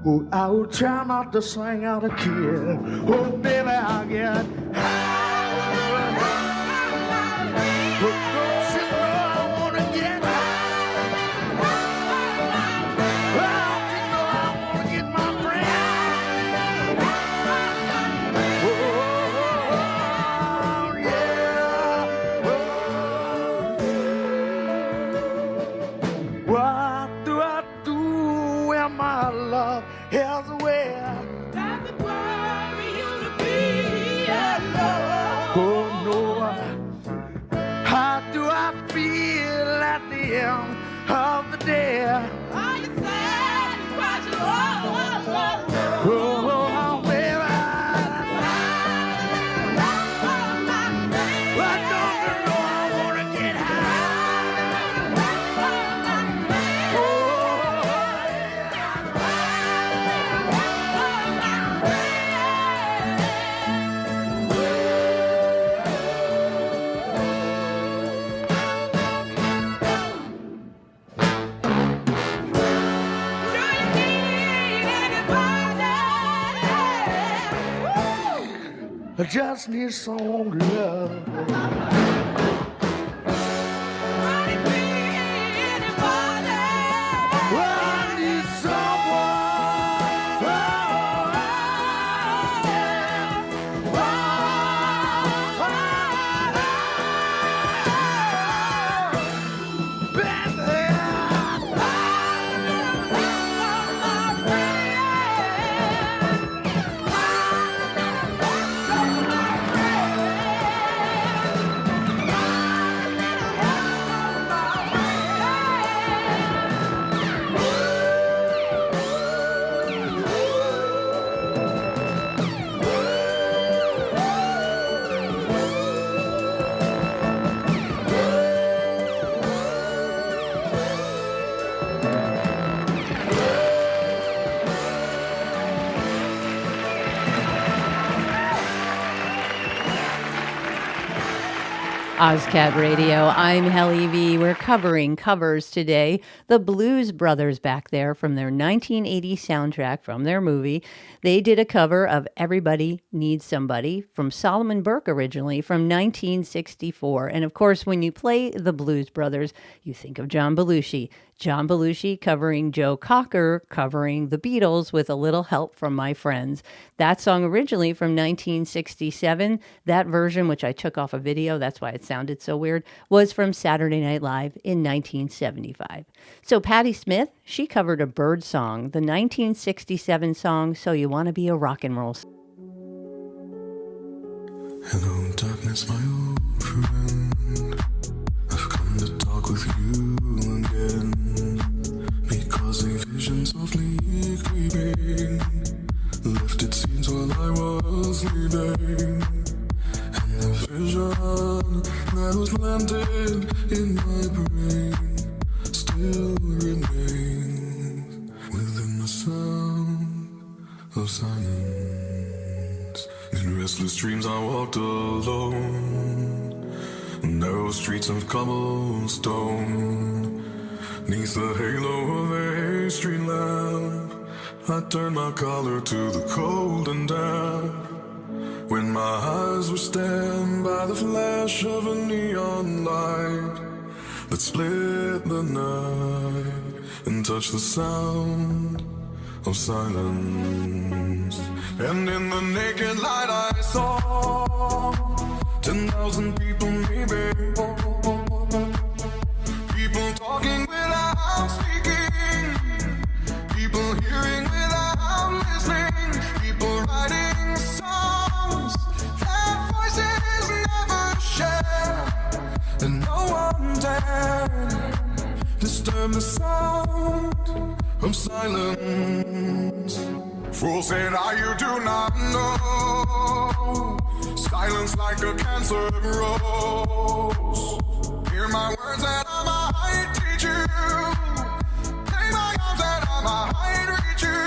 Oh, I will try not to sing out of key. Oh, baby, I'll get high. But don't you know I wanna get high? Of the day. Are you sad? Why'd you oh, baby. Why don't you know I wanna get high? Oh, I just need some love. Ozcat Radio. I'm Helly V. We're covering covers today. The Blues Brothers back there from their 1980 soundtrack from their movie. They did a cover of Everybody Needs Somebody from Solomon Burke originally from 1964. And of course, when you play the Blues Brothers, you think of John Belushi. John Belushi covering Joe Cocker, covering the Beatles with a little help from my friends. That song originally from 1967, that version, which I took off a video, that's why it sounded so weird, was from Saturday Night Live in 1975. So Patti Smith, she covered a Bird song, the 1967 song, So You Want to Be a Rock and Roll. Hello, darkness, my old friend. I've come to talk with you again. Because a vision softly creeping lifted scenes while I was sleeping. And the vision that was planted in my brain still remains within the sound of silence. In restless dreams I walked alone, narrow streets of cobblestone. Neath the halo of a street lamp, I turned my collar to the cold and damp. When my eyes were stabbed by the flash of a neon light that split the night and touched the sound of silence. And in the naked light I saw 10,000 people, maybe people talking without speaking, people hearing without listening, people writing songs that voices never share, and no one dared disturb the sound of silence. Fool said you do not know. Silence like a cancer grows. Hear my words that I might teach you. Play my arms that I might reach you.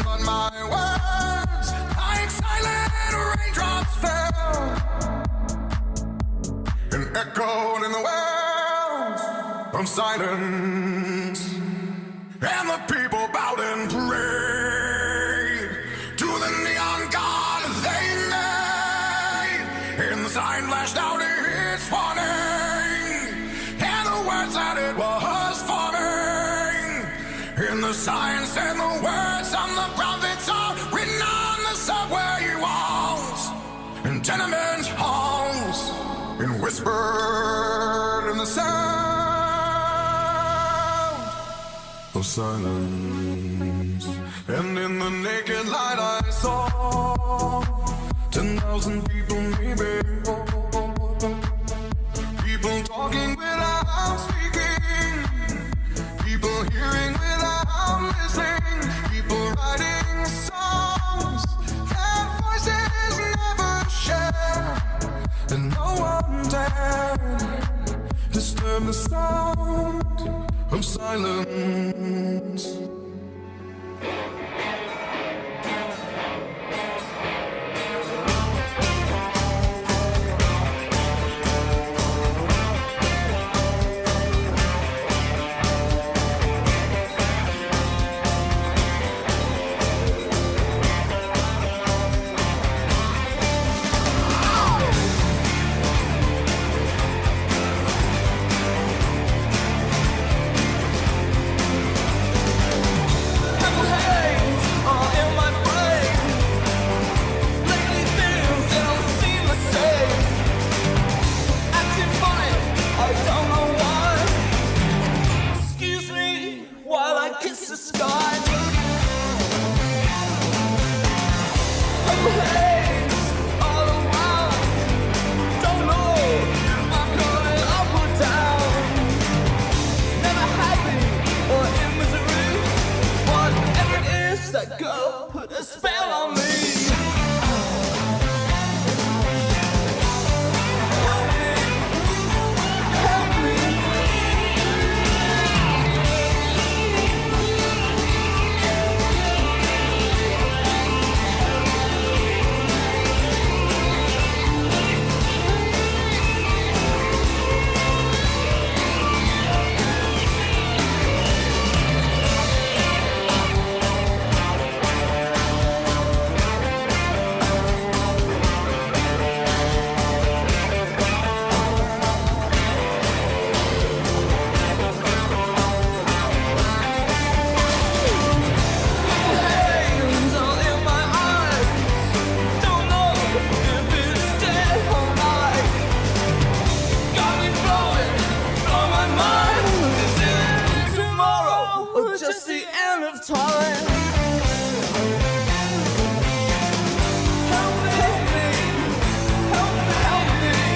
But my words, like silent raindrops, fell and echoed in the wells of silence. And the people bowed and prayed to the neon god they made. And the sign flashed out its warning, and the words that it was forming. And the sign said the words of the prophets are written on the subway walls and tenement halls, and whispered in the sound of silence. And in the naked light I saw 10,000 people, maybe people talking without speaking, people hearing without listening, people writing songs that voices never share, and no one dared disturb the sound of silence. just the end of time. Help me, help me, help me, help me.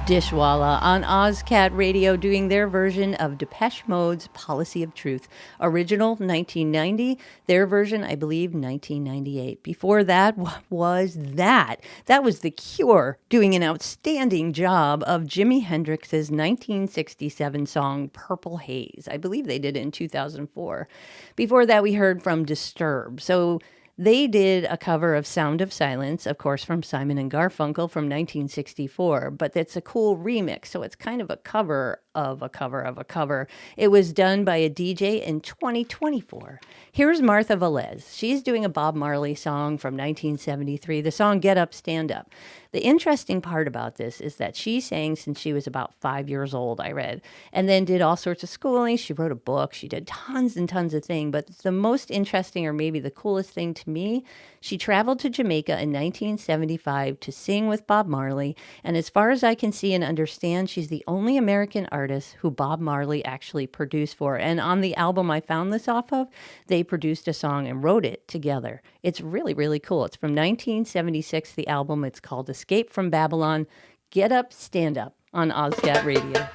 Dishwalla on Ozcat Radio doing their version of Depeche Mode's Policy of Truth. Original 1990, their version, I believe, 1998. Before that, what was that? That was The Cure doing an outstanding job of Jimi Hendrix's 1967 song Purple Haze. I believe they did it in 2004. Before that, we heard from Disturbed. So they did a cover of Sound of Silence, of course, from Simon and Garfunkel from 1964, but that's a cool remix, so it's kind of a cover of a cover of a cover. It was done by a DJ in 2024. Here's Martha Velez. She's doing a Bob Marley song from 1973, the song Get Up, Stand Up. The interesting part about this is that she sang since she was about 5 years old, I read, and then did all sorts of schooling. She wrote a book. She did tons and tons of things. But the most interesting, or maybe the coolest thing to me, she traveled to Jamaica in 1975 to sing with Bob Marley. And as far as I can see and understand, she's the only American artist who Bob Marley actually produced for. And on the album I found this off of, they produced a song and wrote it together. It's really, really cool. It's from 1976, the album. It's called Escape from Babylon. Get Up, Stand Up on Ozcat Radio.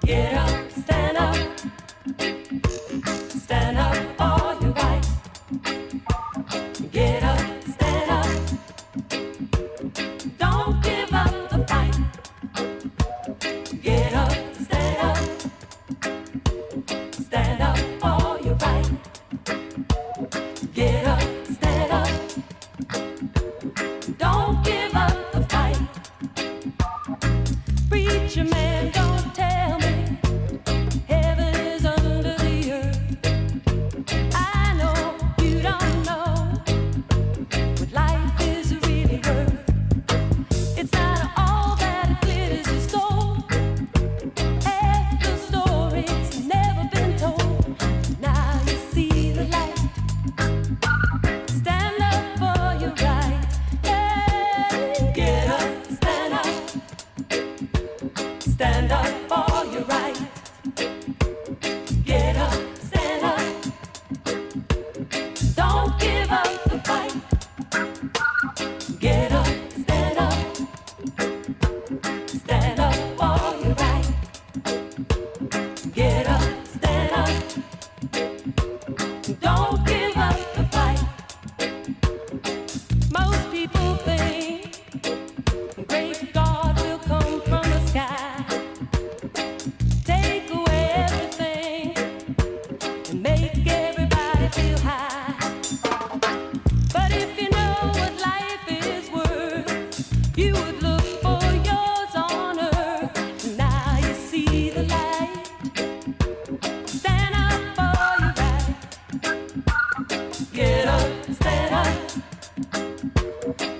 Get up, stand up. Stand up for your right. Get up, stand up. Don't give up the fight. Get up, stand up. Stand up for your right. Get up, stand up. Don't give up the fight. Preacher man, don't tell me heaven is under the earth. I know you don't know what life is really worth. It's not all that it glitters is gold. Half the story's never been told. Now you see the light. Stand up for your right. Hey, get up, stand up. Stand up for your right. Get up, stand up. Don't give up the fight. Get up, stand up. Stand up for your right. Get up, stand up. Don't give up the fight. Most people think great God will come from the sky, take away everything, and make everybody feel high. But if you know what life is worth, you would look for yours on earth. Now you see the light. Stand up for your right. Get up, stand up.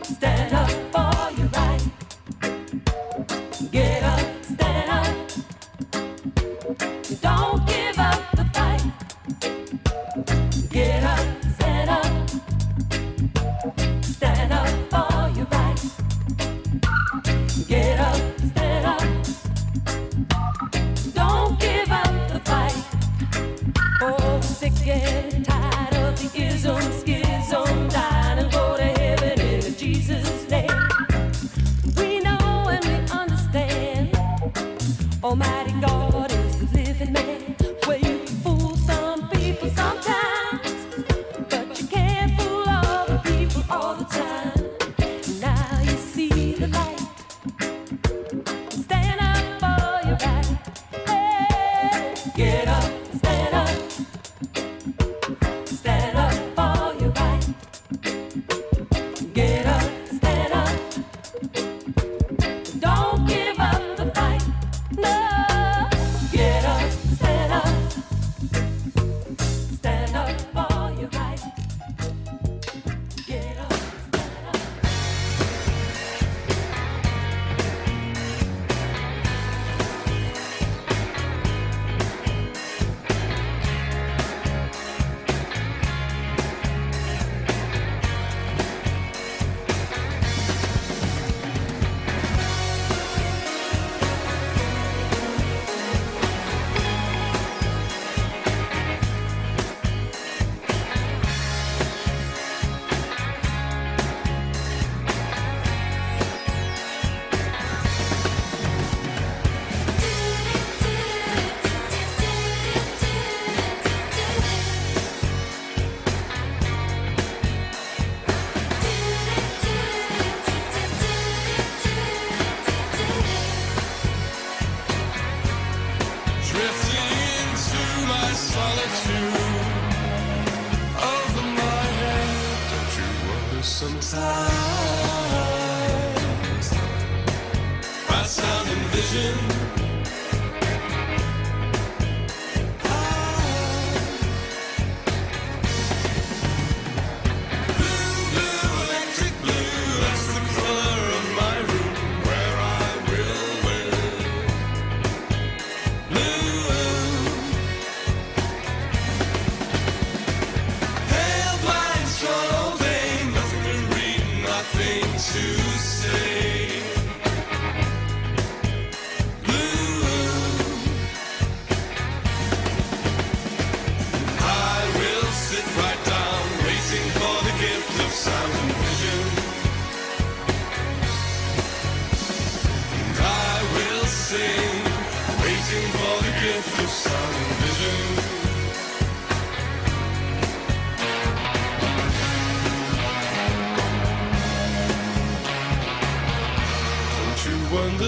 Stand up for your right. Get up, stand up. Don't give up the fight. Get up, stand up. Stand up for your right. Get up, stand up. Don't give up the fight. Oh, sick and tired of the ism, schism, dying and go to heaven in Jesus' name. We know and we understand. Almighty God is the living man. Well, you fool some people sometimes, sometimes by sound and vision.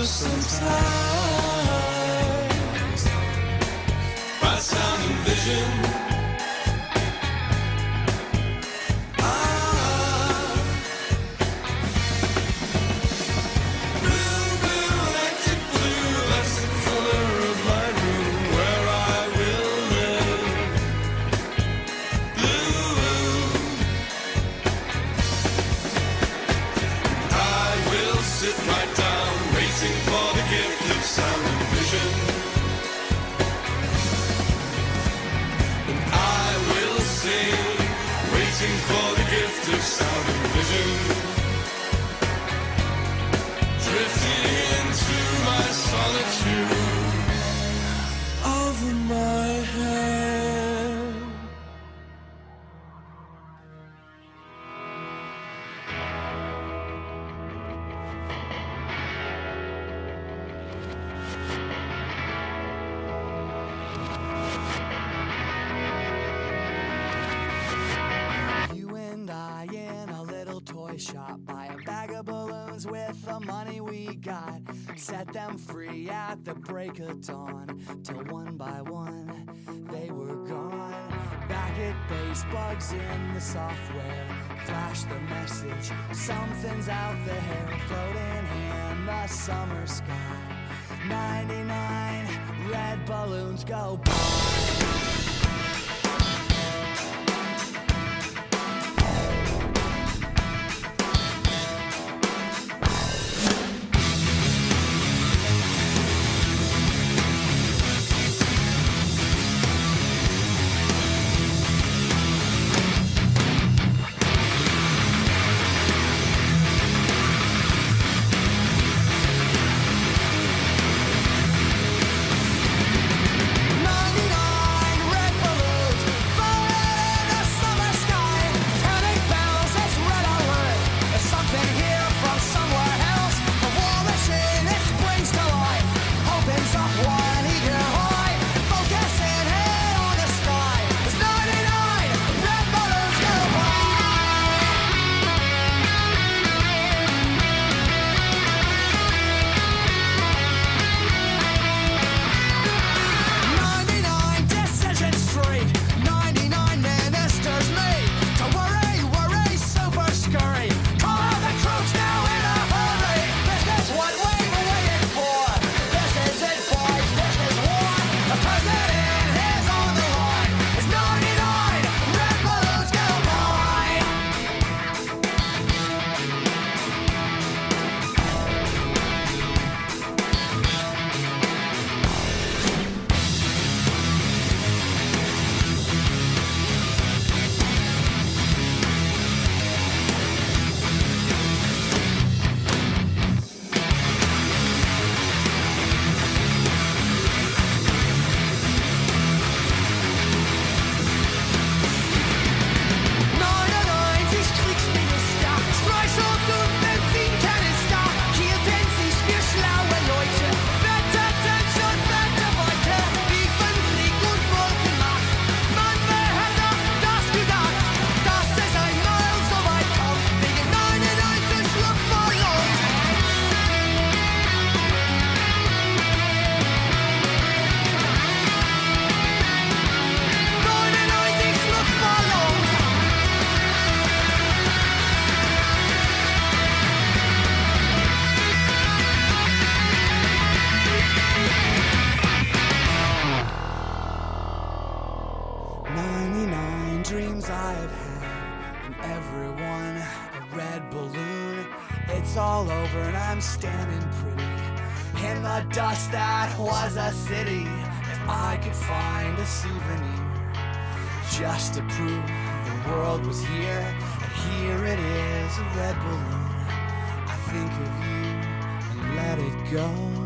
Sometimes by sound and vision. Shop, buy a bag of balloons with the money we got. Set them free at the break of dawn. Till one by one they were gone. Back at base, bugs in the software flash the message. Something's out there floating in the summer sky. 99 red balloons go by. everyone a red balloon. It's all over and I'm standing pretty in the dust that was a city. If I could find a souvenir just to prove the world was here, and here it is, a red balloon. I think of you and let it go.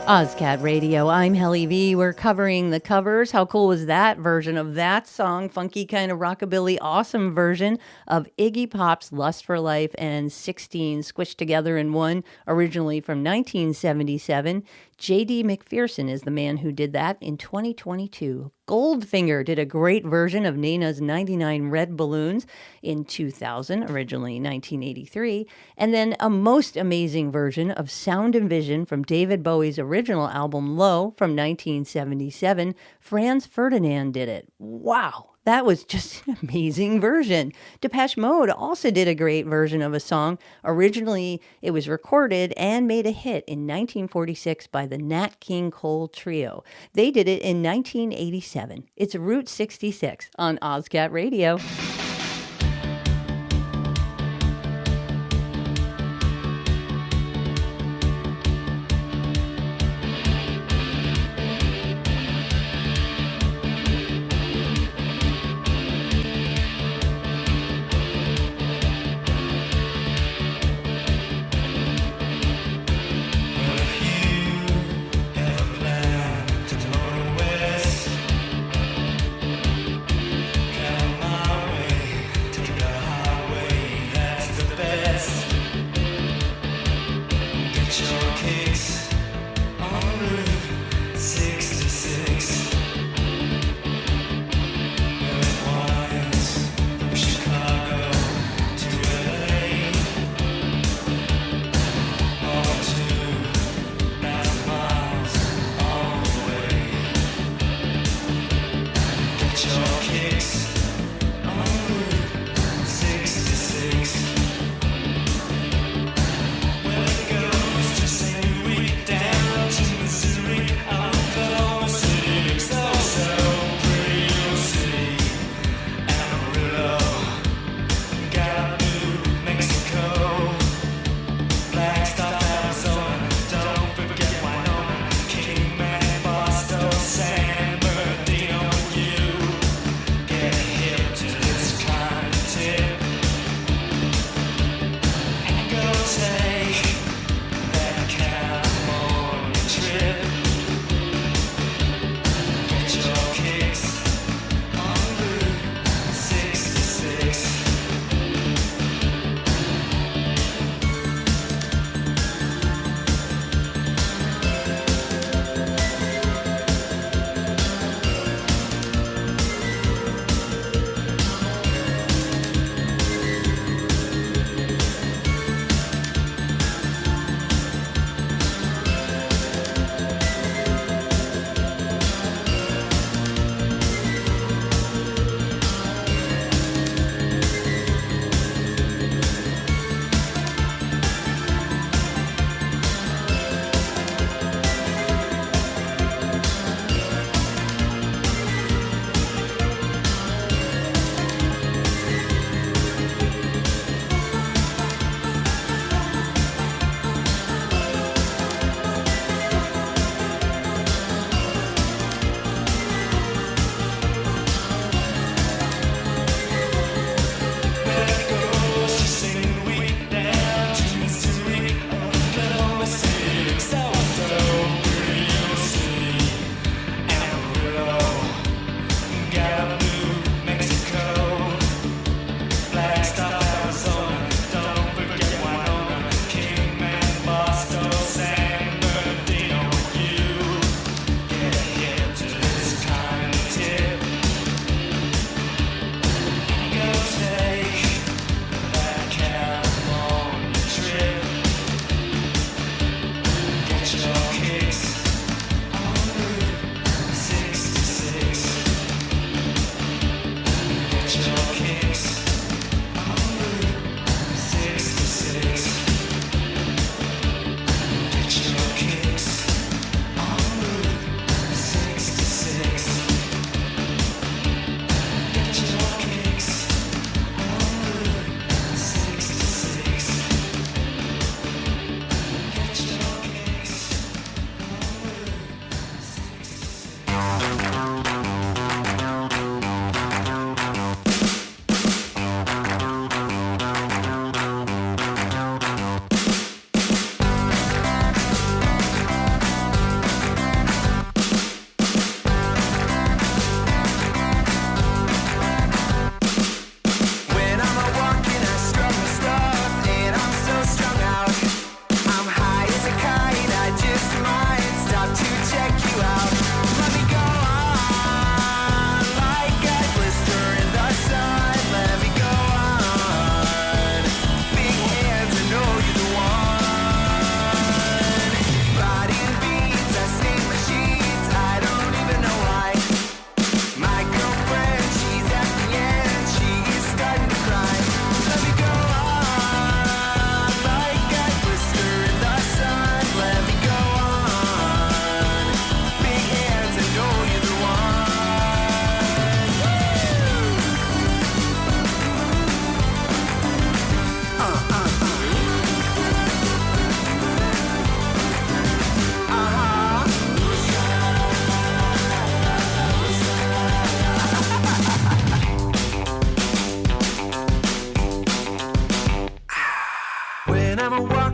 Ozcat Radio, I'm Helly V. We're covering the covers. How cool was that version of that song? Funky kind of rockabilly, awesome version of Iggy Pop's Lust for Life and 16 squished together in one, originally from 1977. J.D. McPherson is the man who did that in 2022. Goldfinger did a great version of Nana's 99 Red Balloons in 2000, originally 1983. And then a most amazing version of Sound and Vision from David Bowie's original album Low from 1977. Franz Ferdinand did it. Wow. That was just an amazing version. Depeche Mode also did a great version of a song. Originally, it was recorded and made a hit in 1946 by the Nat King Cole Trio. They did it in 1987. It's Route 66 on Ozcat Radio.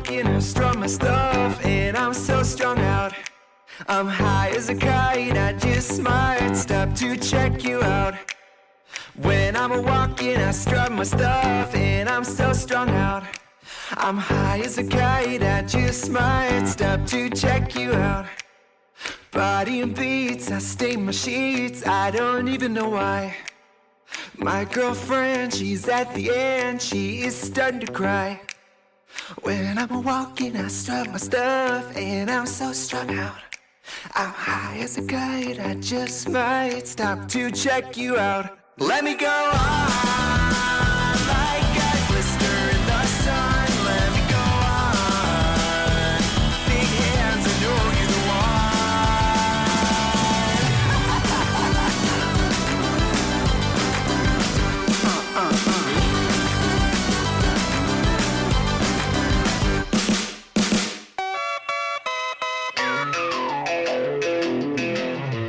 walking and strung my stuff, and I'm so strung out. I'm high as a kite, I just might stop to check you out. When I'm a walking, I strut my stuff, and I'm so strung out. I'm high as a kite, I just might stop to check you out. Body and beats, I stain my sheets, I don't even know why. My girlfriend, she's at the end, she is starting to cry. When I'm walking, I strut my stuff, and I'm so strung out. I'm high as a kite, I just might stop to check you out. Let me go on, like a glister in the sun. Let me go on, big hands, I know you're the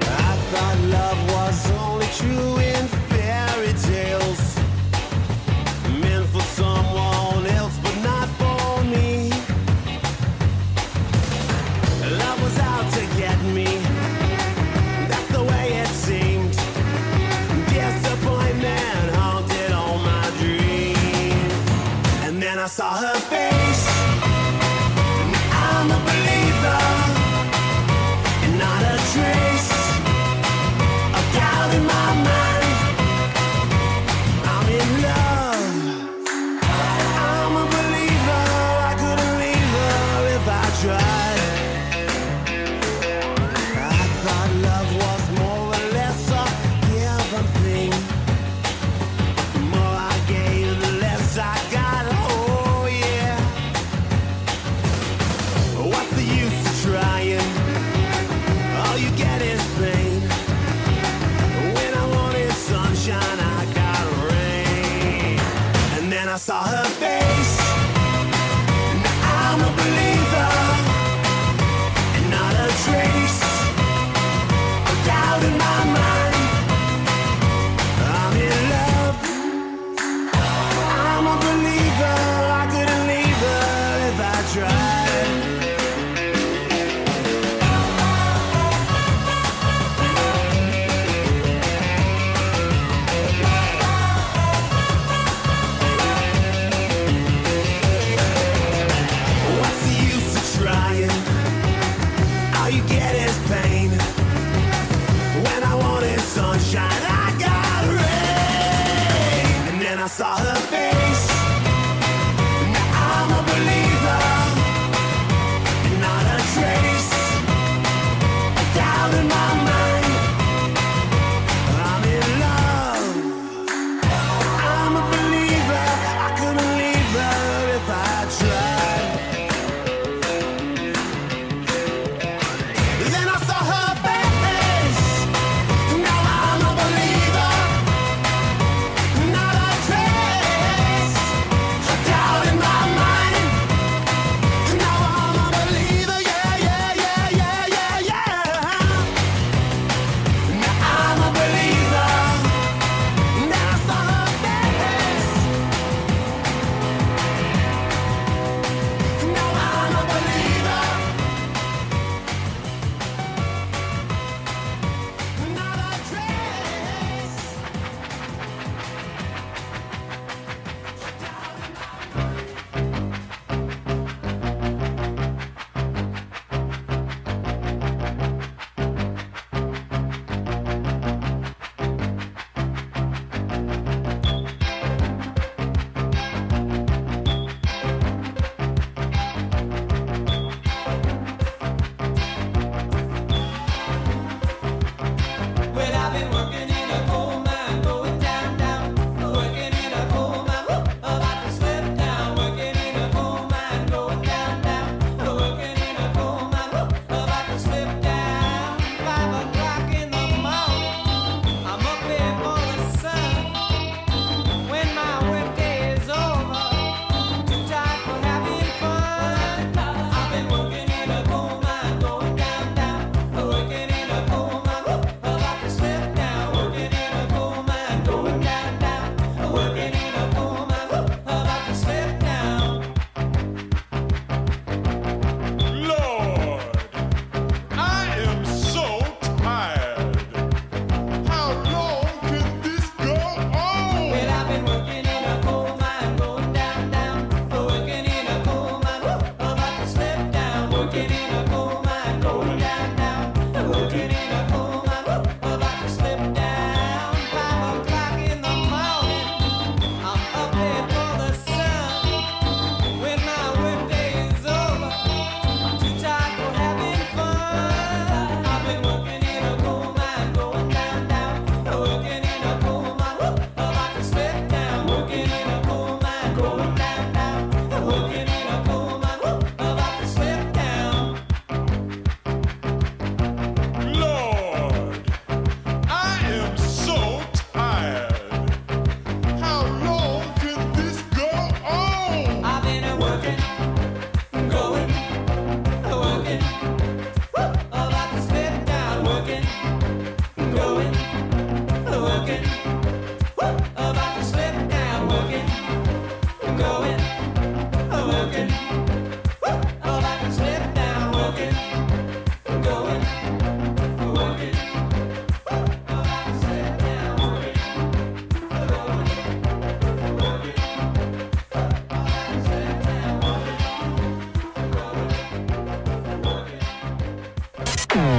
I thought love was only true in fairy tales.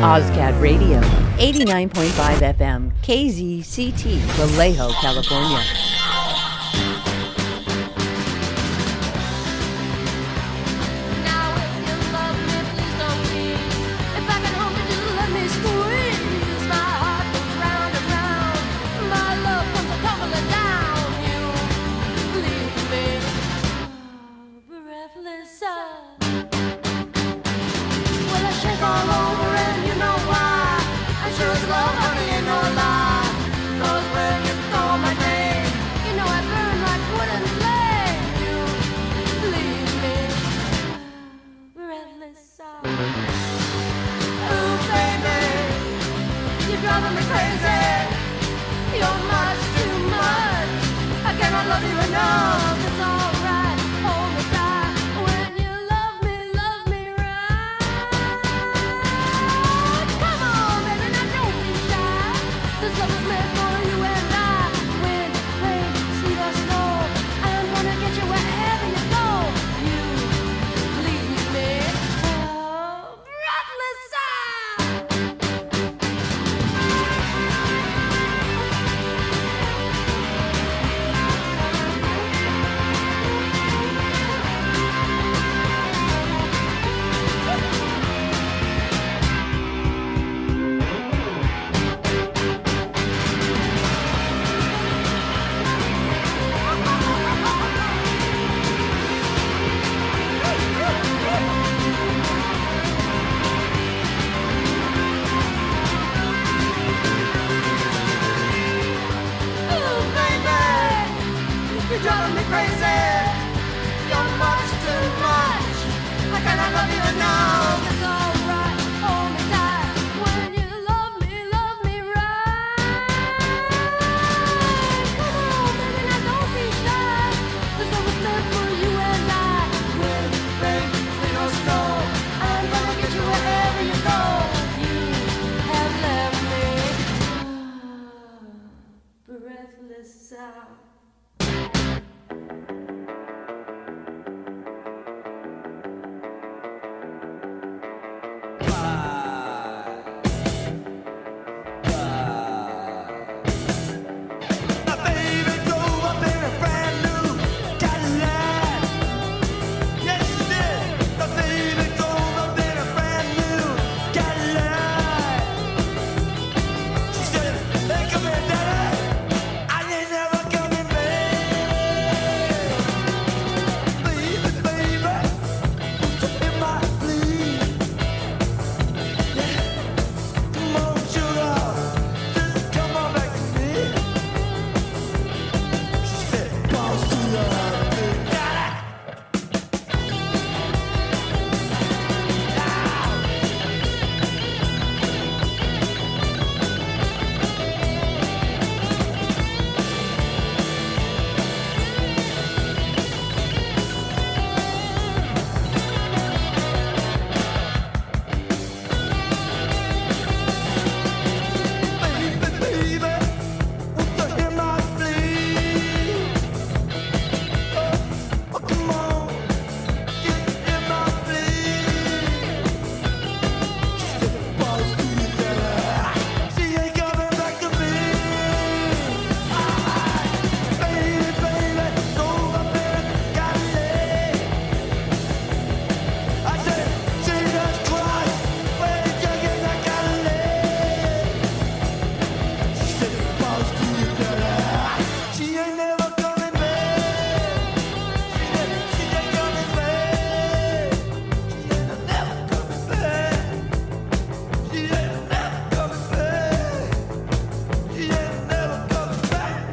Ozcat Radio, 89.5 FM, KZCT, Vallejo, California. Now if you love me, please don't leave. If I can hold you, let me squeeze. My heart goes round and round. My love comes tumbling down. You leave me breathless. Well, I shake all over and you know why. I'm sure it's love, honey, ain't no lie. 'Cause when you call my name, you know I burn like wood and flame. You leave me breathless. Ooh, baby, you're driving me crazy. You're much too much. I cannot love you enough. It's alright, hold me tight. When you love me right. Come on, baby, now don't be shy. This love is meant for you and I. Wind, rain, sleet or snow, I'm gonna get you wherever you go. You leave me breathless. Ooh, baby, you're driving me crazy. You're much too much. I cannot love you enough. It's alright, hold me tight. When you love me right. Come on, baby, now don't be shy. This love was meant for you and I. Wind, rain, sleet or snow, I'm gonna get you wherever you go. You have left me breathless. My baby drove up in a brand new Cadillac. Yes, she did. My baby drove up in a brand new Cadillac. She said, "Hey, come here, Daddy. I ain't never coming back." Baby, baby, in my sleep. Yeah, come on, sugar, just come on back to me. She said, "Boss to the Daddy." Baby, baby, won't you hear my plea? Oh, come on, get in my plea. She said, "Boss to the Daddy." She ain't coming back to me. Baby, baby, drove up in a Cadillac. I said, "Jesus Christ, where did you get that Cadillac?" She said, "Boss to the Daddy." She ain't never coming back. She ain't coming back. She ain't never coming back. She ain't never coming back. She ain't never coming back.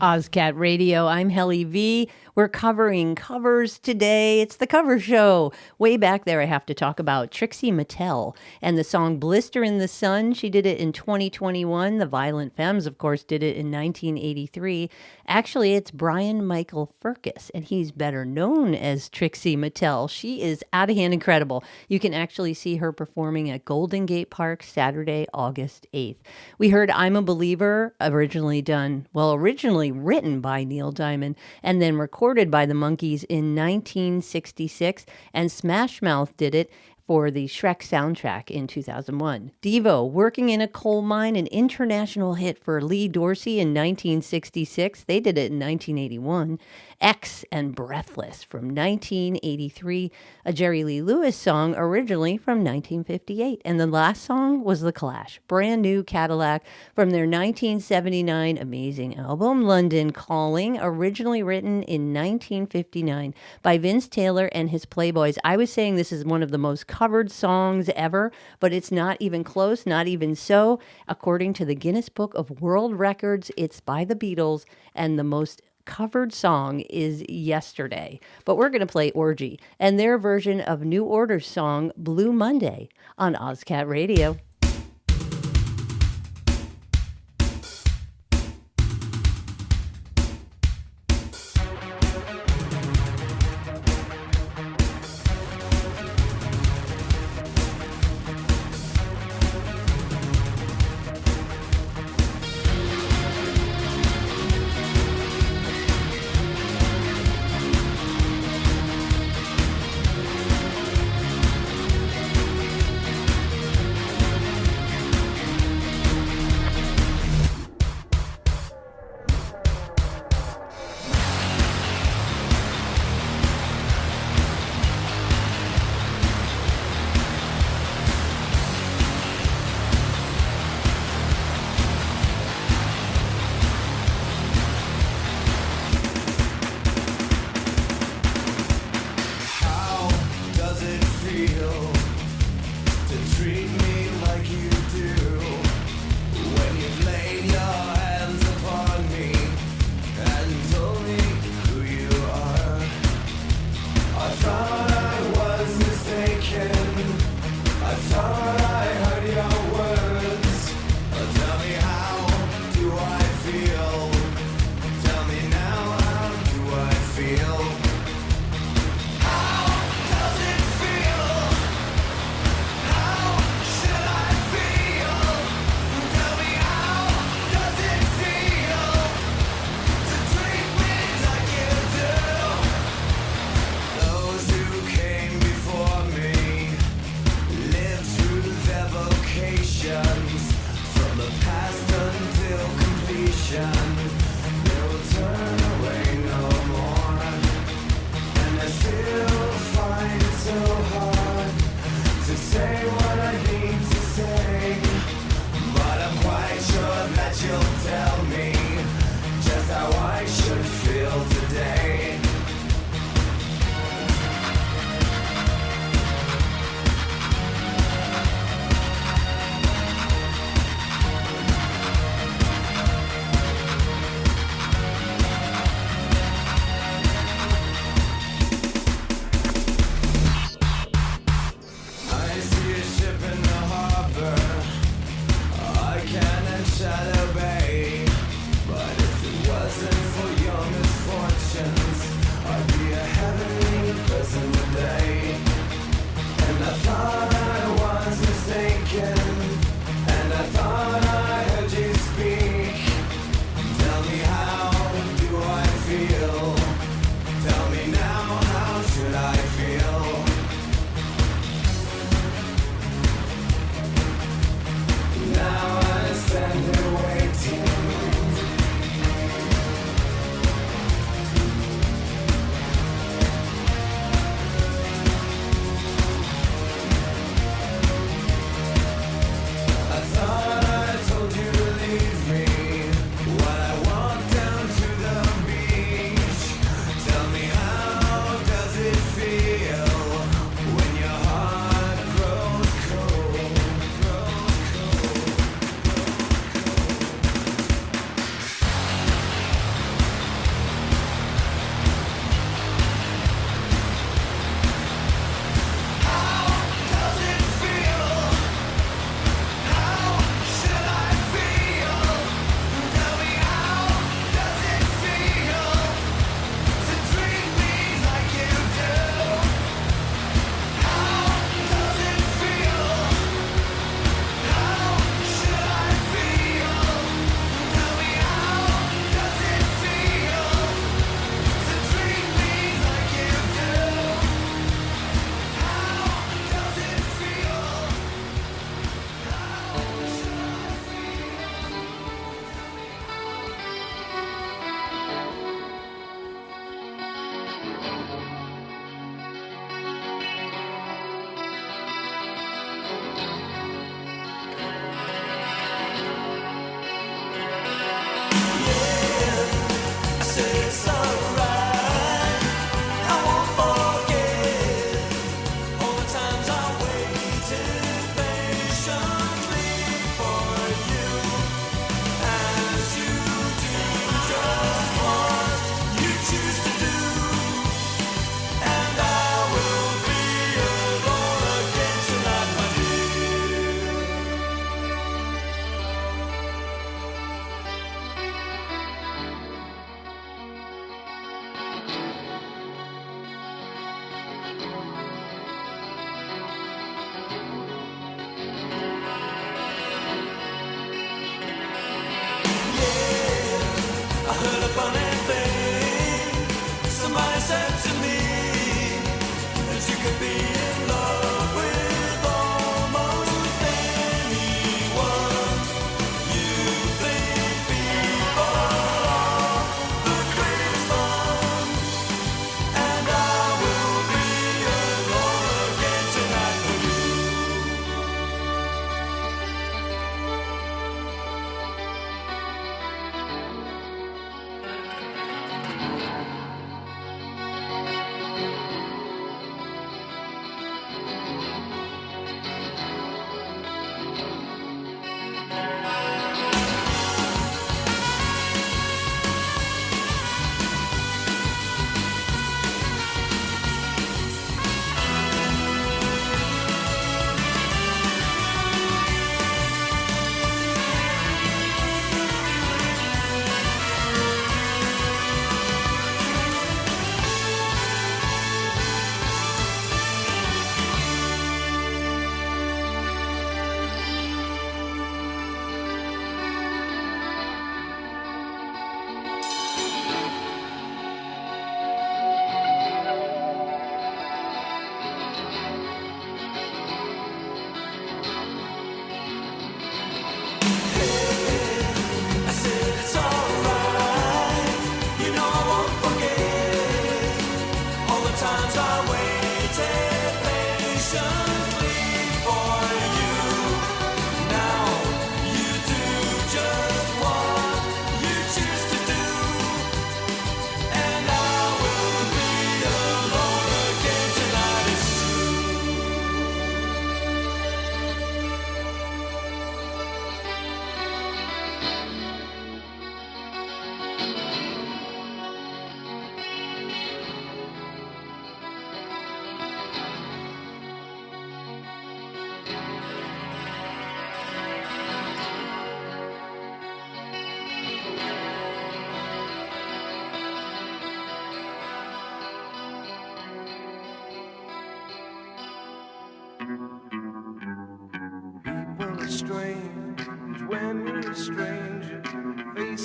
Ozcat Radio, I'm Helly V. We're covering covers today. It's the cover show. Way back there, I have to talk about Trixie Mattel and the song Blister in the Sun. She did it in 2021. The Violent Femmes, of course, did it in 1983. Actually, it's Brian Michael Firkus, and he's better known as Trixie Mattel. She is out of hand incredible. You can actually see her performing at Golden Gate Park Saturday, August 8th. We heard I'm a Believer, originally written by Neil Diamond and then recorded by the Monkees in 1966, and Smash Mouth did it for the Shrek soundtrack in 2001. Devo, Working in a Coal Mine, an international hit for Lee Dorsey in 1966. They did it in 1981. X and Breathless from 1983, a Jerry Lee Lewis song originally from 1958. And the last song was The Clash, Brand New Cadillac from their 1979 amazing album, London Calling, originally written in 1959 by Vince Taylor and his Playboys. I was saying this is one of the most covered songs ever, but it's not even close, not even so. According to the Guinness Book of World Records, it's by the Beatles, and the most covered song is Yesterday. But we're going to play Orgy and their version of New Order's song Blue Monday on Ozcat Radio.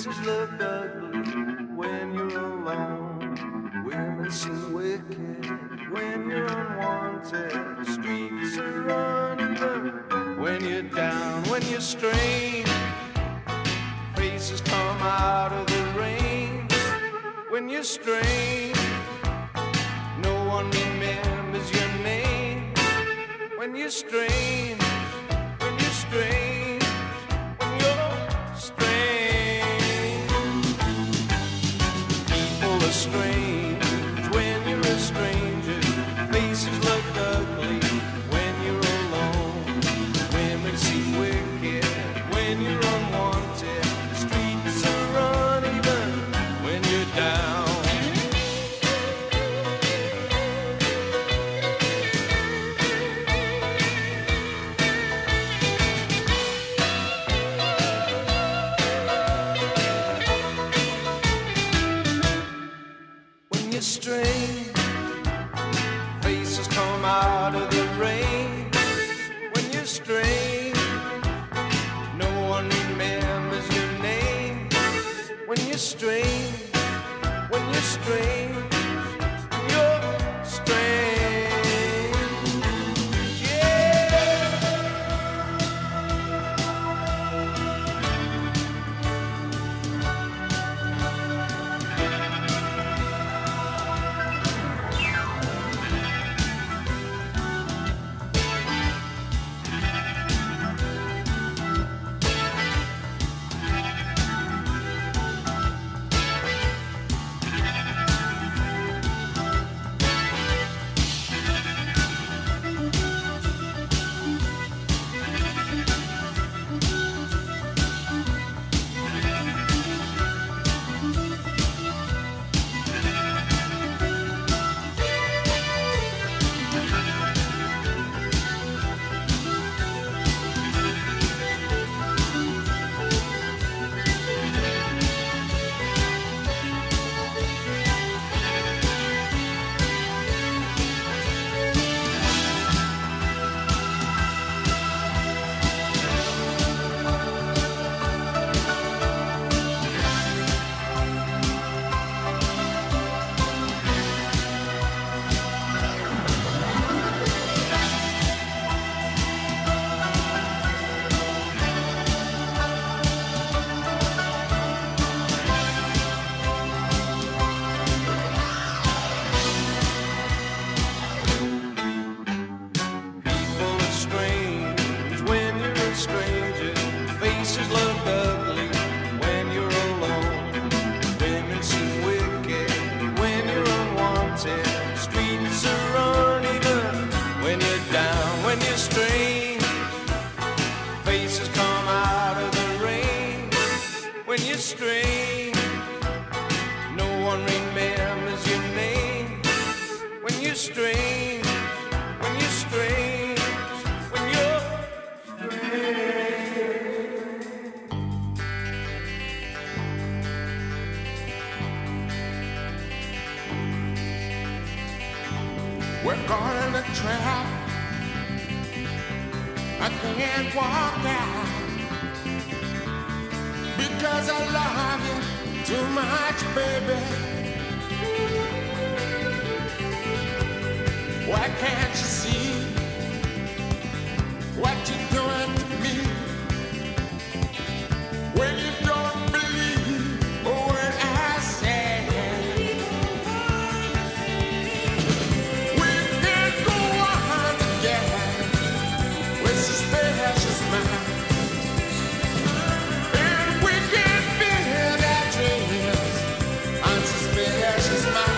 Faces look ugly when you're alone. Women seem wicked when you're unwanted. Streets are uneven when you're down, when you're strange. Faces come out of the rain when you're strange. No one remembers your name when you're strange. When you're strange. When you're strange. People are strange when you're a stranger. Faces look ugly when you're alone. Women seem wicked when you're unwanted. Streets are uneven when you're down. When you're strange, faces come out of the rain. When you're strange, no one remembers your name. When you're strange, when you're strange, you're strange. Yeah. People are strange when you're a stranger. Faces look ugly when you're alone. Women seem wicked when you're unwanted. Streets are uneven when you're down. When you're strange, faces come out of the rain. When you're strange, no one remembers your name. When you're strange, when you're strange, when you're strange. We're caught in a trap. I can't walk out because I love you too much, baby. Why can't you see what you're doing to me? When you don't believe a word I say, we can go on together with suspicious minds, and we can build our dreams on suspicious minds.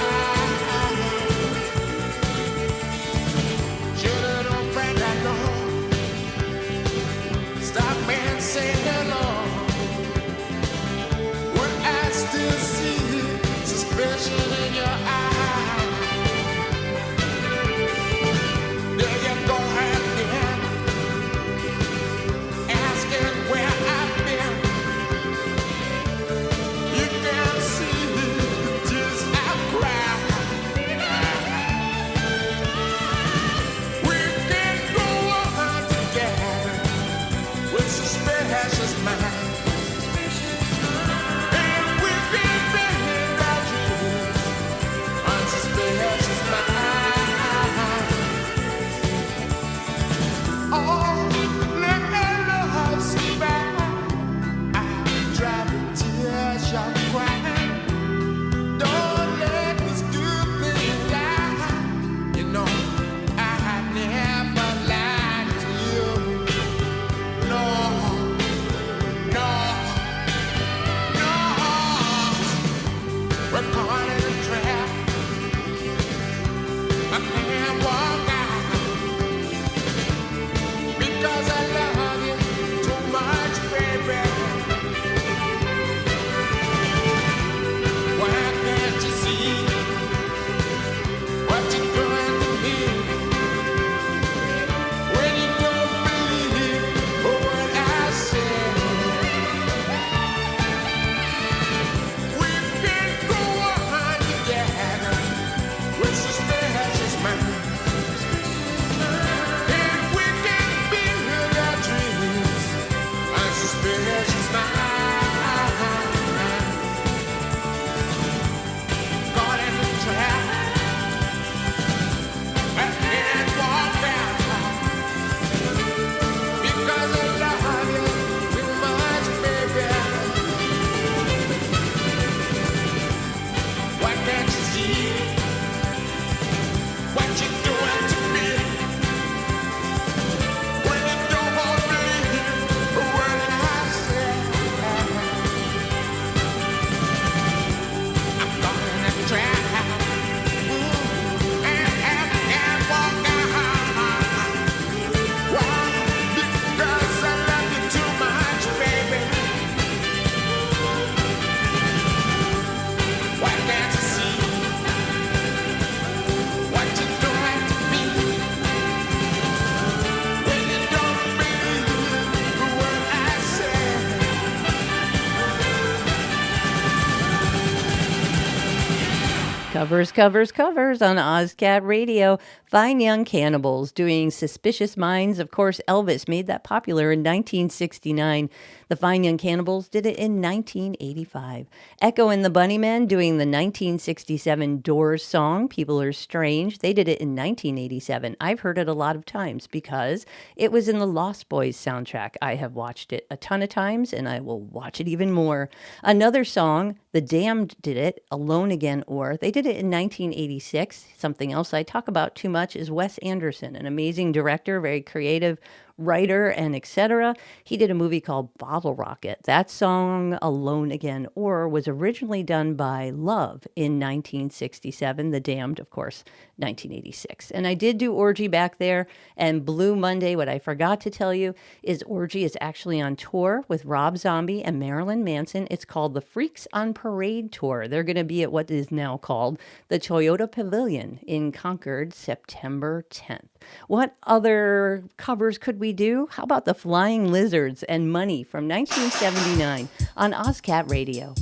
Covers, covers, covers on Ozcat Radio. Fine Young Cannibals doing Suspicious Minds. Of course, Elvis made that popular in 1969. The Fine Young Cannibals did it in 1985. Echo and the Bunnymen doing the 1967 Doors song, People Are Strange. They did it in 1987. I've heard it a lot of times because it was in the Lost Boys soundtrack. I have watched it a ton of times and I will watch it even more. Another song, The Damned did it, Alone Again Or. They did it in 1986. Something else I talk about too much is Wes Anderson, an amazing director, very creative writer, and etc. He did a movie called Bottle Rocket. That song, Alone Again Or, was originally done by Love in 1967. The Damned, of course, 1986. And I did do Orgy back there. And Blue Monday, what I forgot to tell you is Orgy is actually on tour with Rob Zombie and Marilyn Manson. It's called the Freaks on Parade Tour. They're going to be at what is now called the Toyota Pavilion in Concord, September 10th. What other covers could we do? How about the Flying Lizards and Money from 1979 on Ozcat Radio?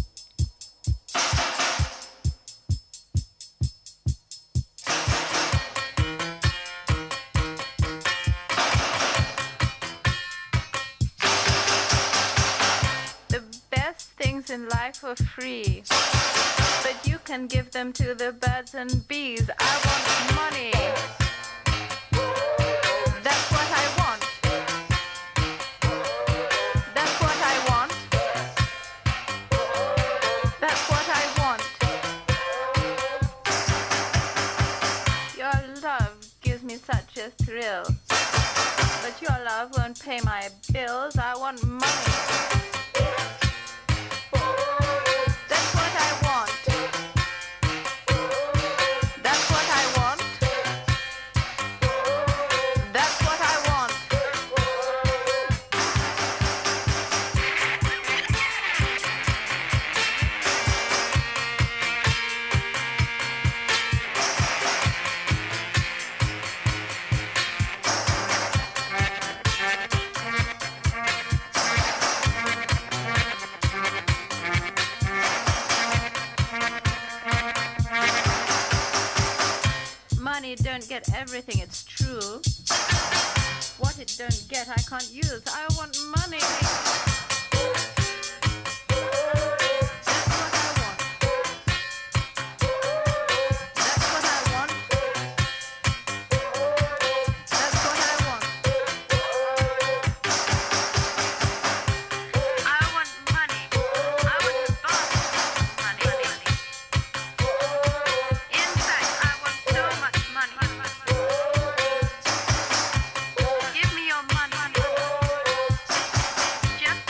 The best things in life are free, but you can give them to the birds and bees. I want money. That's what I want. That's what I want. That's what I want. Your love gives me such a thrill, but your love won't pay my bills. I want money. That's what I want. That's what I want. That's what I want. Money don't get everything, it's true. What it don't get, I can't use. I want money. That's what I want. That's what I want. That's what I want. I want money. I want to buy money. In fact, I want so much money. Give me your money. Just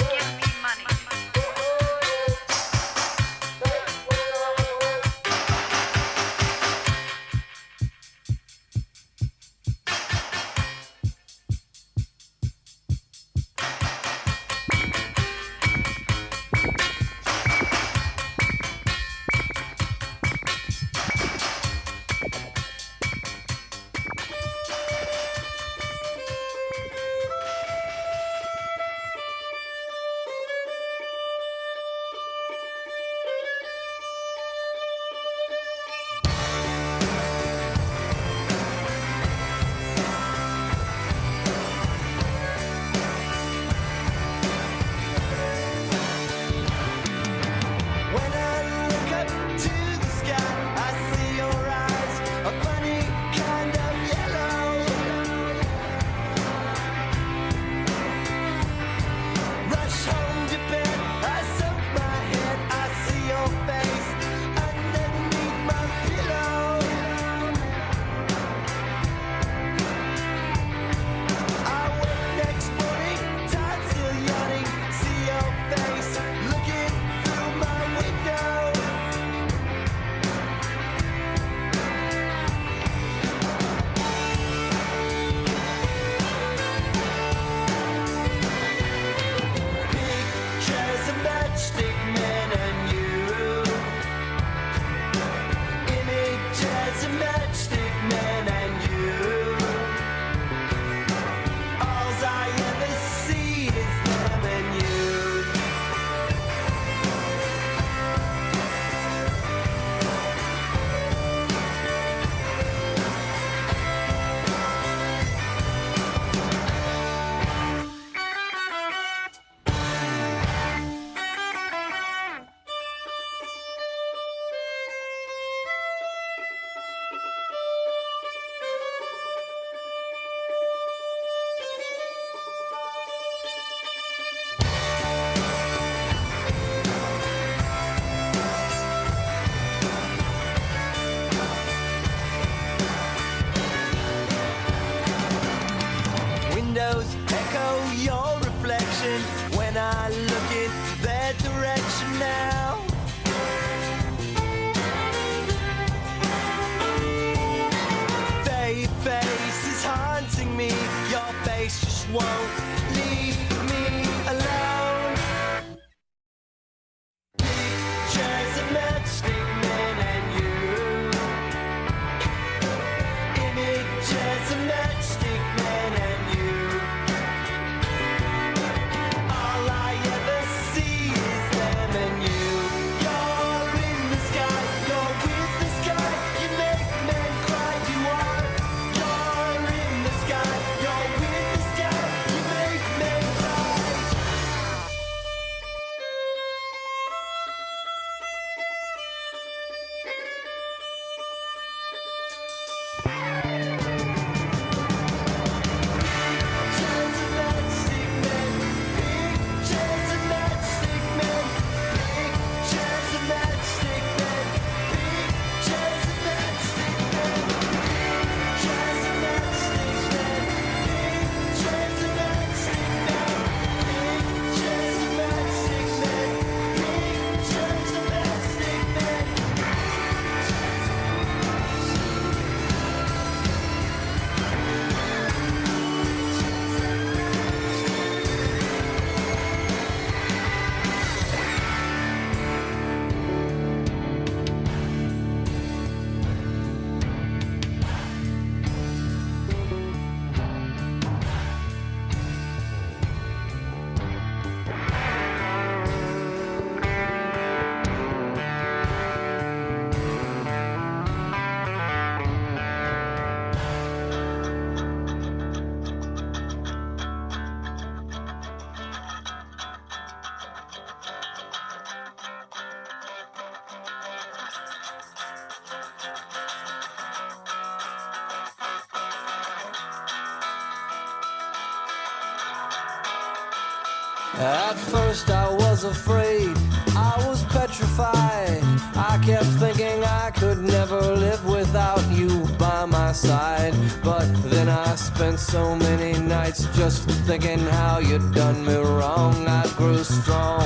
At first I was afraid, I was petrified. I kept thinking I could never live without you by my side. But then I spent so many nights just thinking how you'd done me wrong. I grew strong,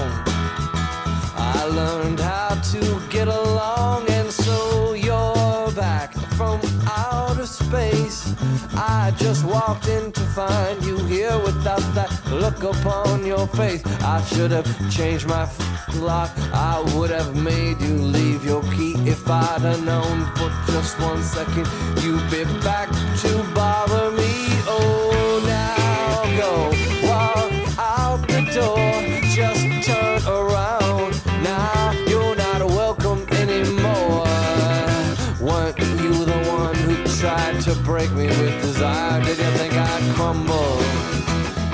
I learned how to get along. And so you're back from outer space. I just walked in to find you here without that look upon your face. I should have changed my lock, I would have made you leave your key. If I'd have known for just 1 second you'd be back to bother me. Oh, now go walk out the door, just turn around. Now you're not welcome anymore. Weren't you the one who tried to break me with desire? Did you think I'd crumble?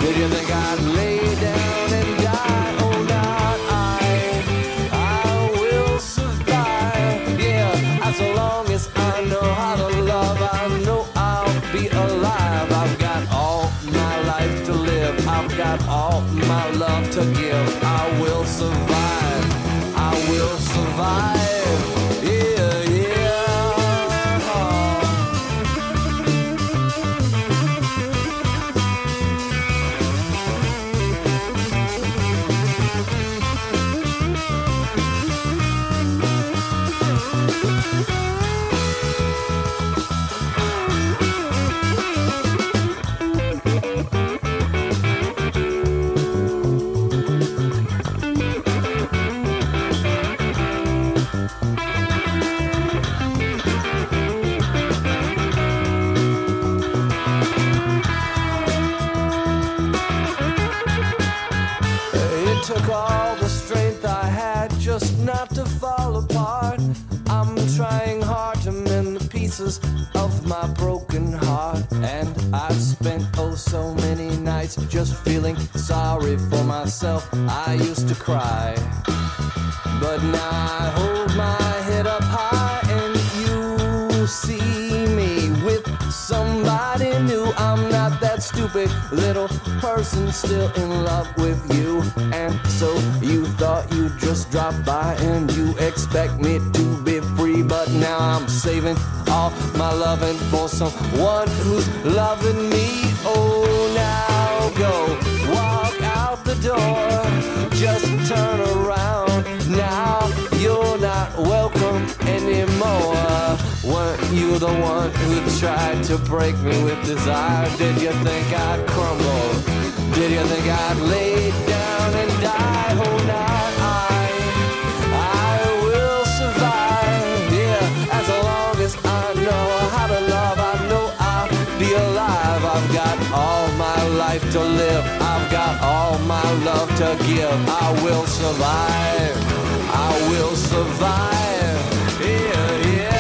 Did you think I'd lay down and die? Oh, not I will survive. Yeah, as long as I know how to love, I know I'll be alive. I've got all my life to live, I've got all my love to give. I will survive, I will survive. Yeah, yeah. Took all the strength I had just not to fall apart. I'm trying hard to mend the pieces of my broken heart. And I've spent oh so many nights just feeling sorry for myself. I used to cry, but now I hold my head up high and you see me with somebody new. I'm not that stupid little person still in love with you. And so you thought you'd just drop by and you expect me to be free. But now I'm saving all my loving for someone who's loving me. Oh, now go walk out the door, just turn around. Now you're not welcome anymore. Weren't you the one who tried to break me with desire? Did you think I'd crumble? Did you think I'd lay down and die? Oh, not I will survive. Yeah, as long as I know how to love, I know I'll be alive. I've got all my life to live, I've got all my love to give. I will survive, I will survive. Yeah, yeah.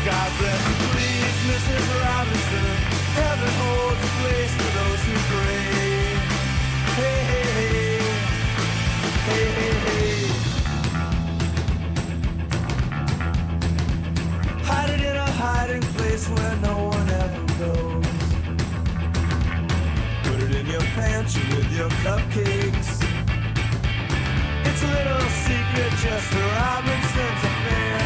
God bless. you with your cupcakes. It's a little secret just for Robinson's affair.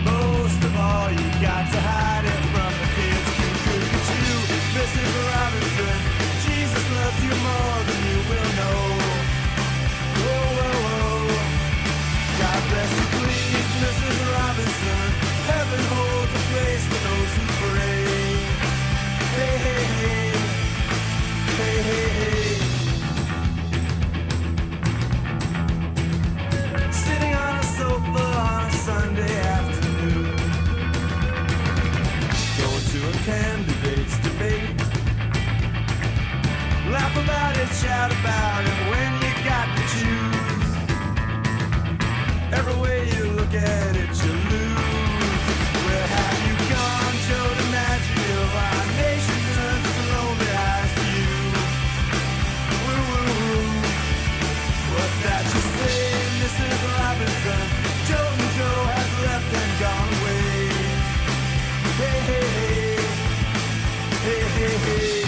Most of all, you got to hide it from the kids. Look at you, Mrs. Robinson. Jesus loves you more than you will know. Whoa, whoa, whoa. God bless you, please, Mrs. Robinson. Heaven holds a place for those who pray. Hey, hey, hey. Hey, hey, hey. Sitting on a sofa on a Sunday afternoon, going to a candidate's debate. Laugh about it, shout about it when you got to choose. Every way you look at it, you lose. Where have you gone, Joe DiMaggio? Our nation turns its lonely eyes to you. Woo, woo, woo. What's that you say, Mrs. Robinson? Joe and Joe has left and gone away. Hey, hey, hey. Hey, hey, hey.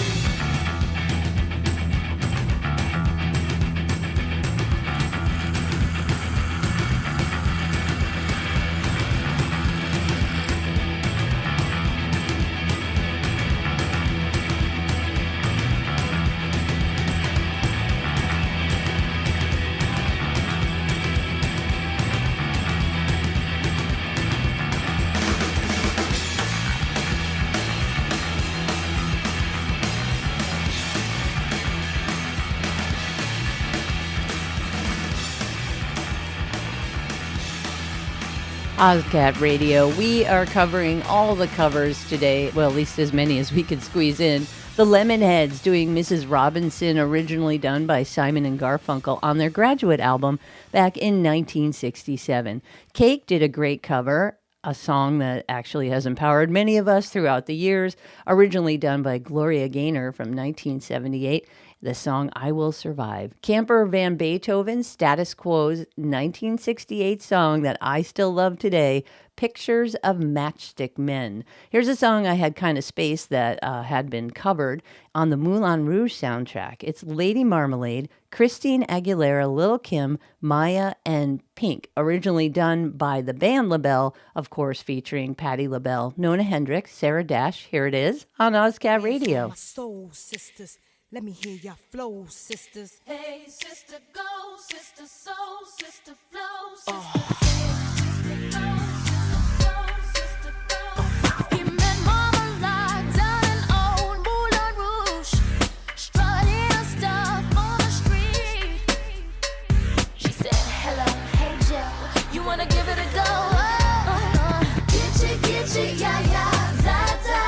Ozcat Radio. We are covering all the covers today, well, at least as many as we could squeeze in. The Lemonheads doing Mrs. Robinson, originally done by Simon and Garfunkel on their Graduate album back in 1967. Cake did a great cover, a song that actually has empowered many of us throughout the years, originally done by Gloria Gaynor from 1978. The song I Will Survive. Camper Van Beethoven's Status Quo's 1968 song that I still love today, Pictures of Matchstick Men. Here's a song I had kind of spaced that had been covered on the Moulin Rouge soundtrack. It's Lady Marmalade, Christine Aguilera, Lil' Kim, Maya, and Pink. Originally done by the band LaBelle, of course, featuring Patti LaBelle, Nona Hendrix, Sarah Dash. Here it is on Ozcat Radio. My soul sisters. Let me hear your flow, sisters. Hey, sister, go, sister, soul, sister, flow, sister. Hey, sister, go, sister, soul, sister, go. He met Marmalade down in old Moulin Rouge, strutting her stuff on the street. She said, hello, hey, Joe, you wanna give it a go? Get you, yeah, yeah, da, da.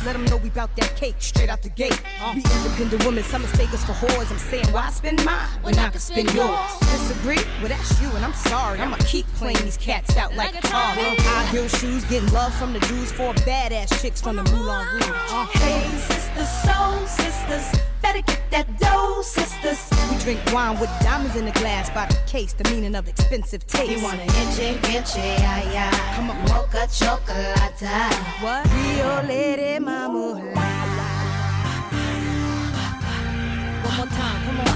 Let them know we bout that cake straight out the gate. Be independent women, some mistake us for whores. I'm saying, why spend mine when I can spend yours? Disagree? Well, that's you, and I'm sorry. I'ma keep playing these cats out like a car. High heel shoes, getting love from the dudes, 4 badass chicks from the Moulin Rouge. Hey, sisters, soul sisters, better get that dough, sisters. We drink wine with diamonds in the glass by the case, the meaning of expensive taste. You wanna get you, yeah, yeah. Come on, mocha chocolate. What? Rio Lady Mama. One more time, come on now.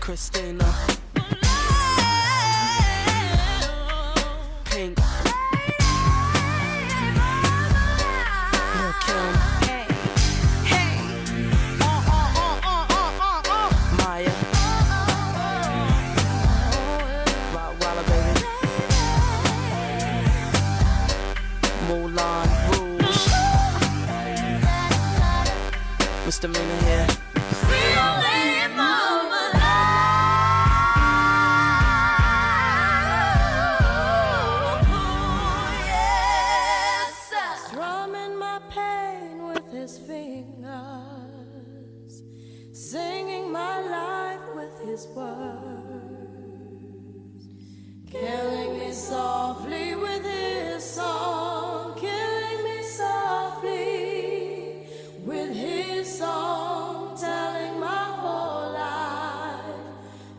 Christina, Pink, Lil' Kim, Maya, Rottweiler baby, Moulin Rouge, Misdemeanor here. Strumming my pain with his fingers, singing my life with his words, killing me softly with his song, killing me softly with his song, telling my whole life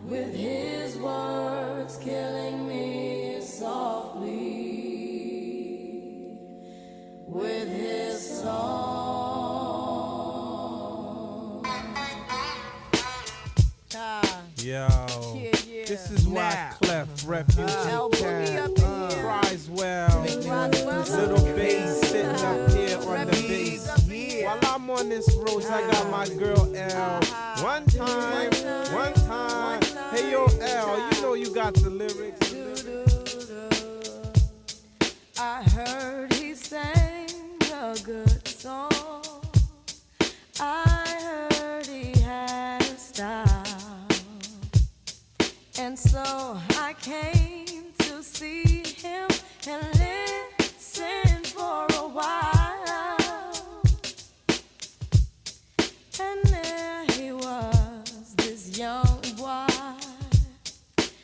with his words, killing me softly with his song. Yo, this is why Clef, Refugee Cat, cries well. Little bass sitting up here on the bass. While I'm on this road, I got my girl L. One time. Hey yo L, you know you got the lyrics. I heard he sang a good song. I heard he had a style. And so I came to see him and listen for a while. And there he was, this young boy,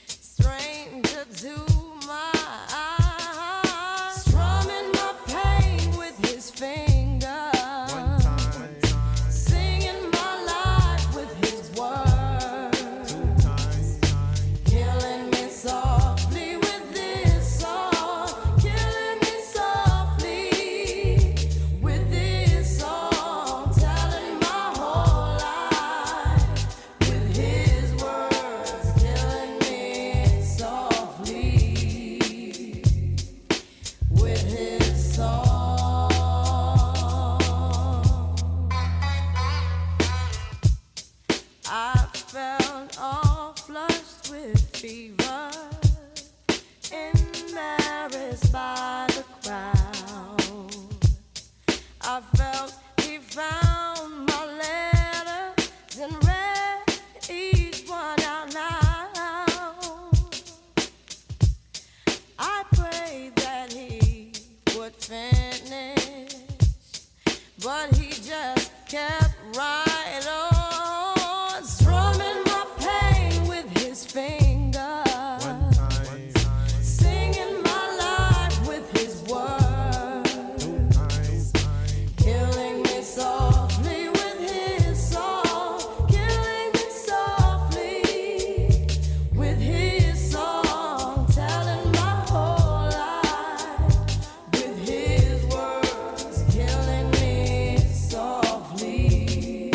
stranger to my eyes, strumming my pain with his fingers, singing my life with his words, killing me softly with this song, killing me softly with this song, telling my whole life with his words, killing me softly with his song. I felt all flushed with fever, embarrassed by the crowd. I felt he found my letters and read each one out loud. I prayed that he would finish, but he just kept right on, strumming my pain with his fingers, singing my life with his words, killing me softly with his song, killing me softly with his song, telling my whole life with his words, killing me softly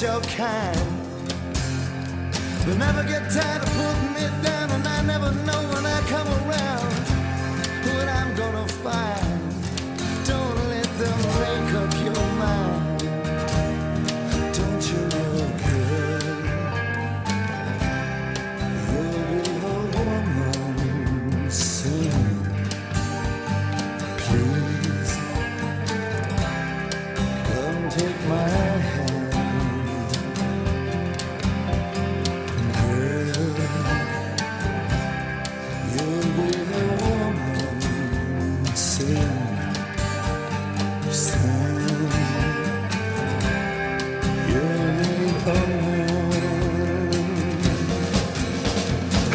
your kind. They never get tired of putting me down, and I never know when I come around what I'm gonna find. Don't let them make up your mind. Don't you know, girl, you'll be a woman soon. Please, come take my hand. Girl, you'll be a woman soon.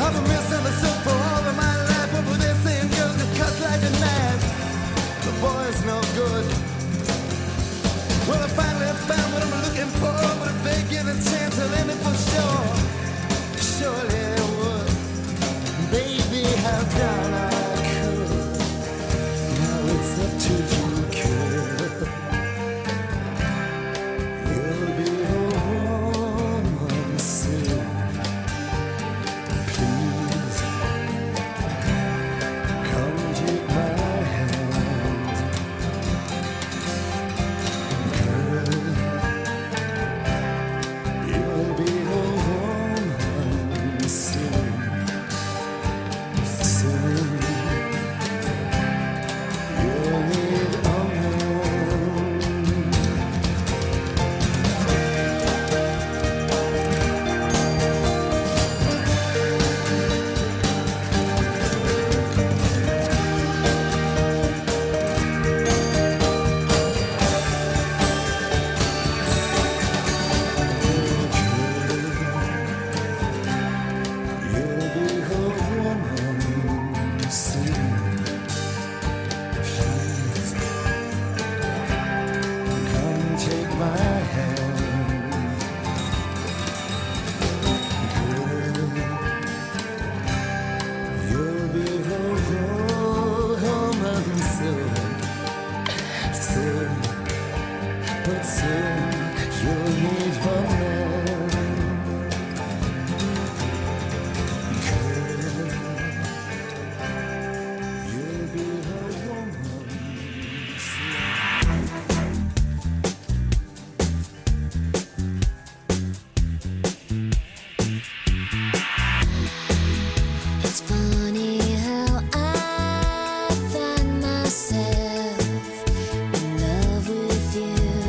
I've been misunderstood for all of my life. What were they saying? Girls just cut like a knife. The boy's no good. Well, I finally found what I'm looking for, but if they give a chance, I'll end it for sure. Surely it would. Baby, how down I could. Now it's up to you, girl. You'll be a woman soon. Please, come take my hand. Girl, you'll be a woman soon. Soon, you'll need a man. You'll be a woman soon. Please, come take my hand. Girl, you'll be a woman soon. Soon, but soon you'll need a man. You'll be a woman It's funny how I find myself in love with you.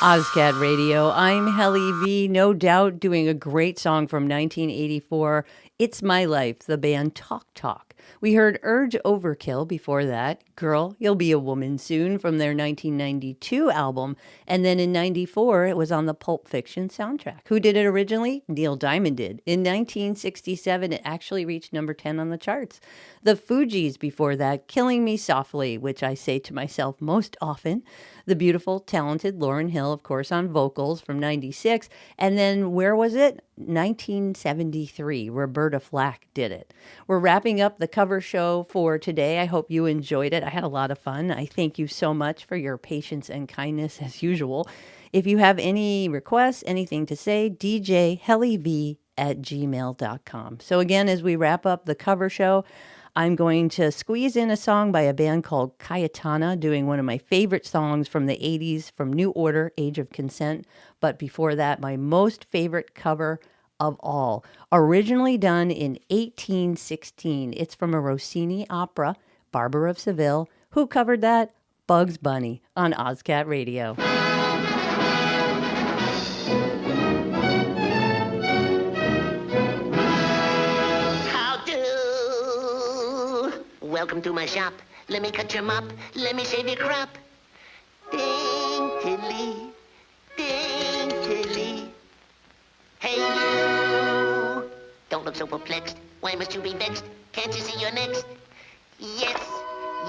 Ozcat Radio. I'm Helly V, no doubt doing a great song from 1984, It's My Life, the band Talk Talk. We heard Urge Overkill before that, Girl, You'll Be a Woman Soon from their 1992 album, and then in 94 it was on the Pulp Fiction soundtrack. Who did it originally? Neil Diamond did. In 1967 it actually reached number 10 on the charts. The Fugees before that, Killing Me Softly, which I say to myself most often. The beautiful, talented Lauryn Hill, of course, on vocals from 96. And then where was it? 1973. Roberta Flack did it. We're wrapping up the cover show for today. I hope you enjoyed it. I had a lot of fun. I thank you so much for your patience and kindness as usual. If you have any requests, anything to say, djhellyv@gmail.com. So again, as we wrap up the cover show, I'm going to squeeze in a song by a band called Cayetana, doing one of my favorite songs from the 80s from New Order, Age of Consent. But before that, my most favorite cover of all, originally done in 1816. It's from a Rossini opera, Barber of Seville. Who covered that? Bugs Bunny on Ozcat Radio. Welcome to my shop. Let me cut your mop. Let me shave your crop. Daintily, daintily. Hey, you. Don't look so perplexed. Why must you be vexed? Can't you see you're next? Yes,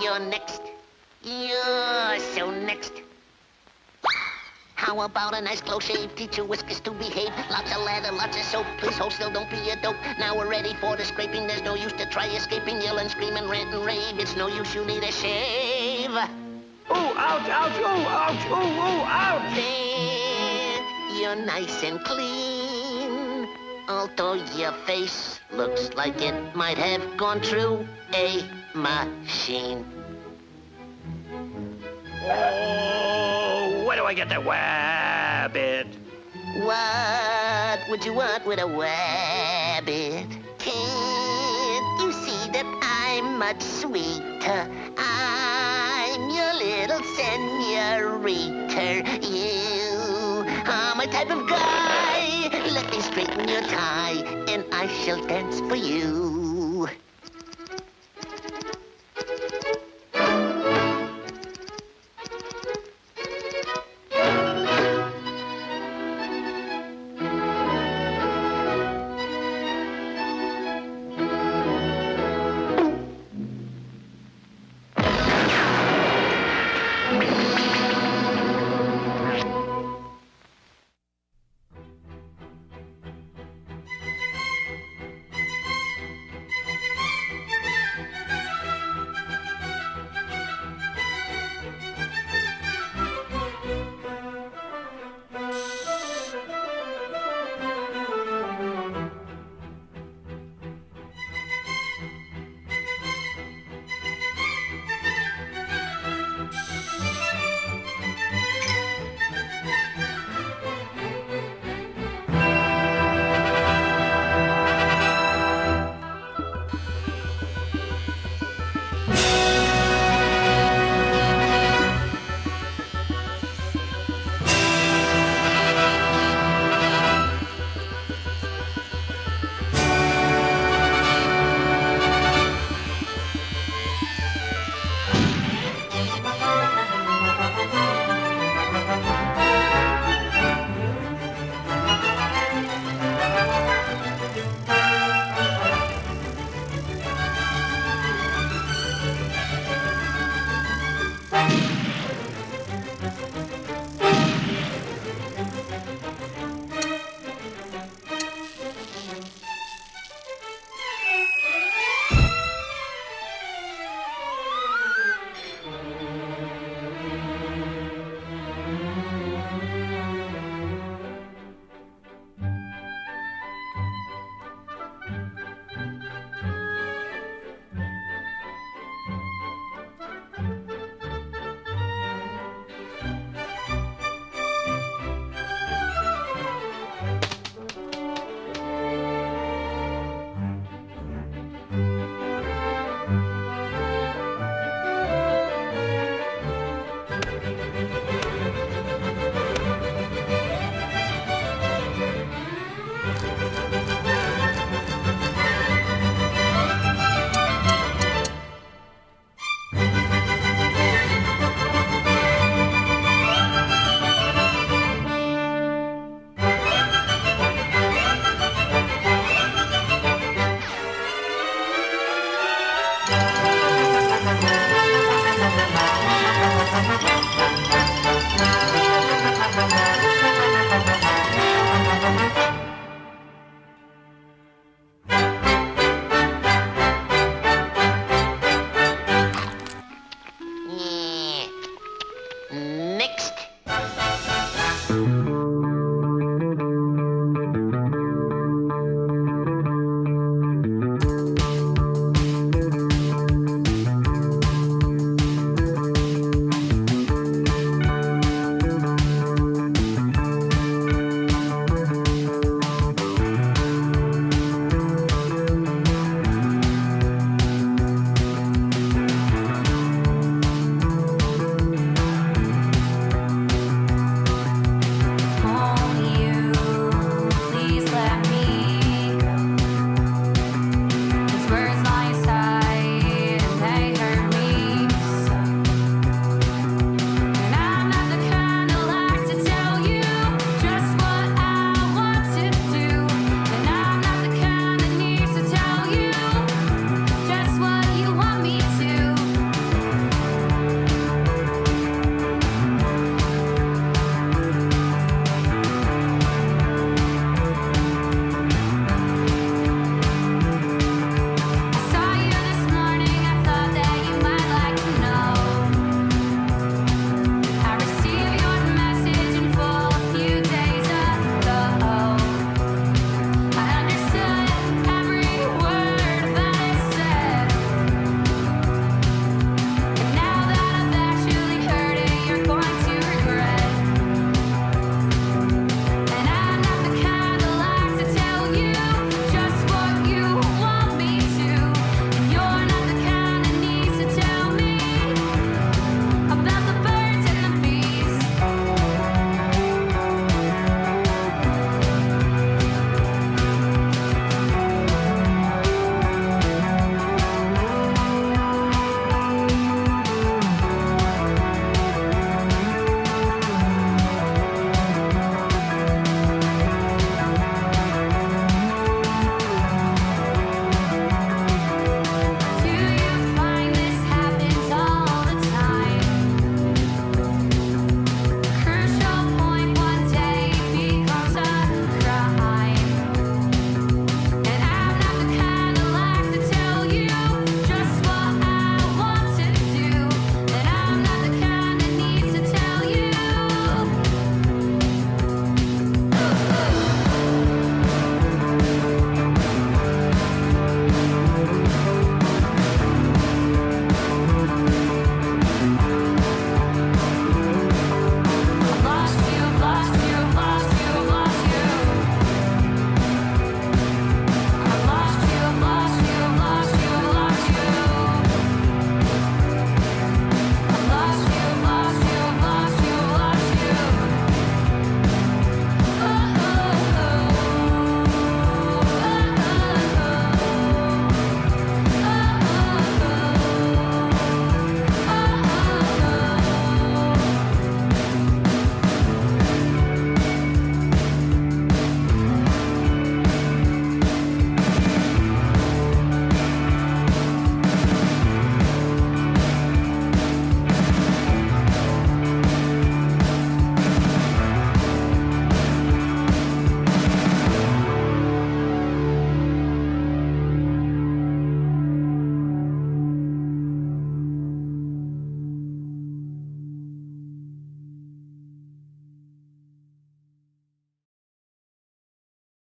you're next. You're so next. How about a nice close shave? Teach your whiskers to behave. Lots of lather, lots of soap. Please hold still, don't be a dope. Now we're ready for the scraping. There's no use to try escaping. Yell and scream and rant and rave. It's no use, you need a shave. Ooh, ouch, ouch, ooh, ouch, ooh, ooh, ouch. There, you're nice and clean. Although your face looks like it might have gone through a machine. Oh, where do I get that wabbit? What would you want with a wabbit? Can't you see that I'm much sweeter? I'm your little senorita. You are my type of guy. Let me straighten your tie, and I shall dance for you.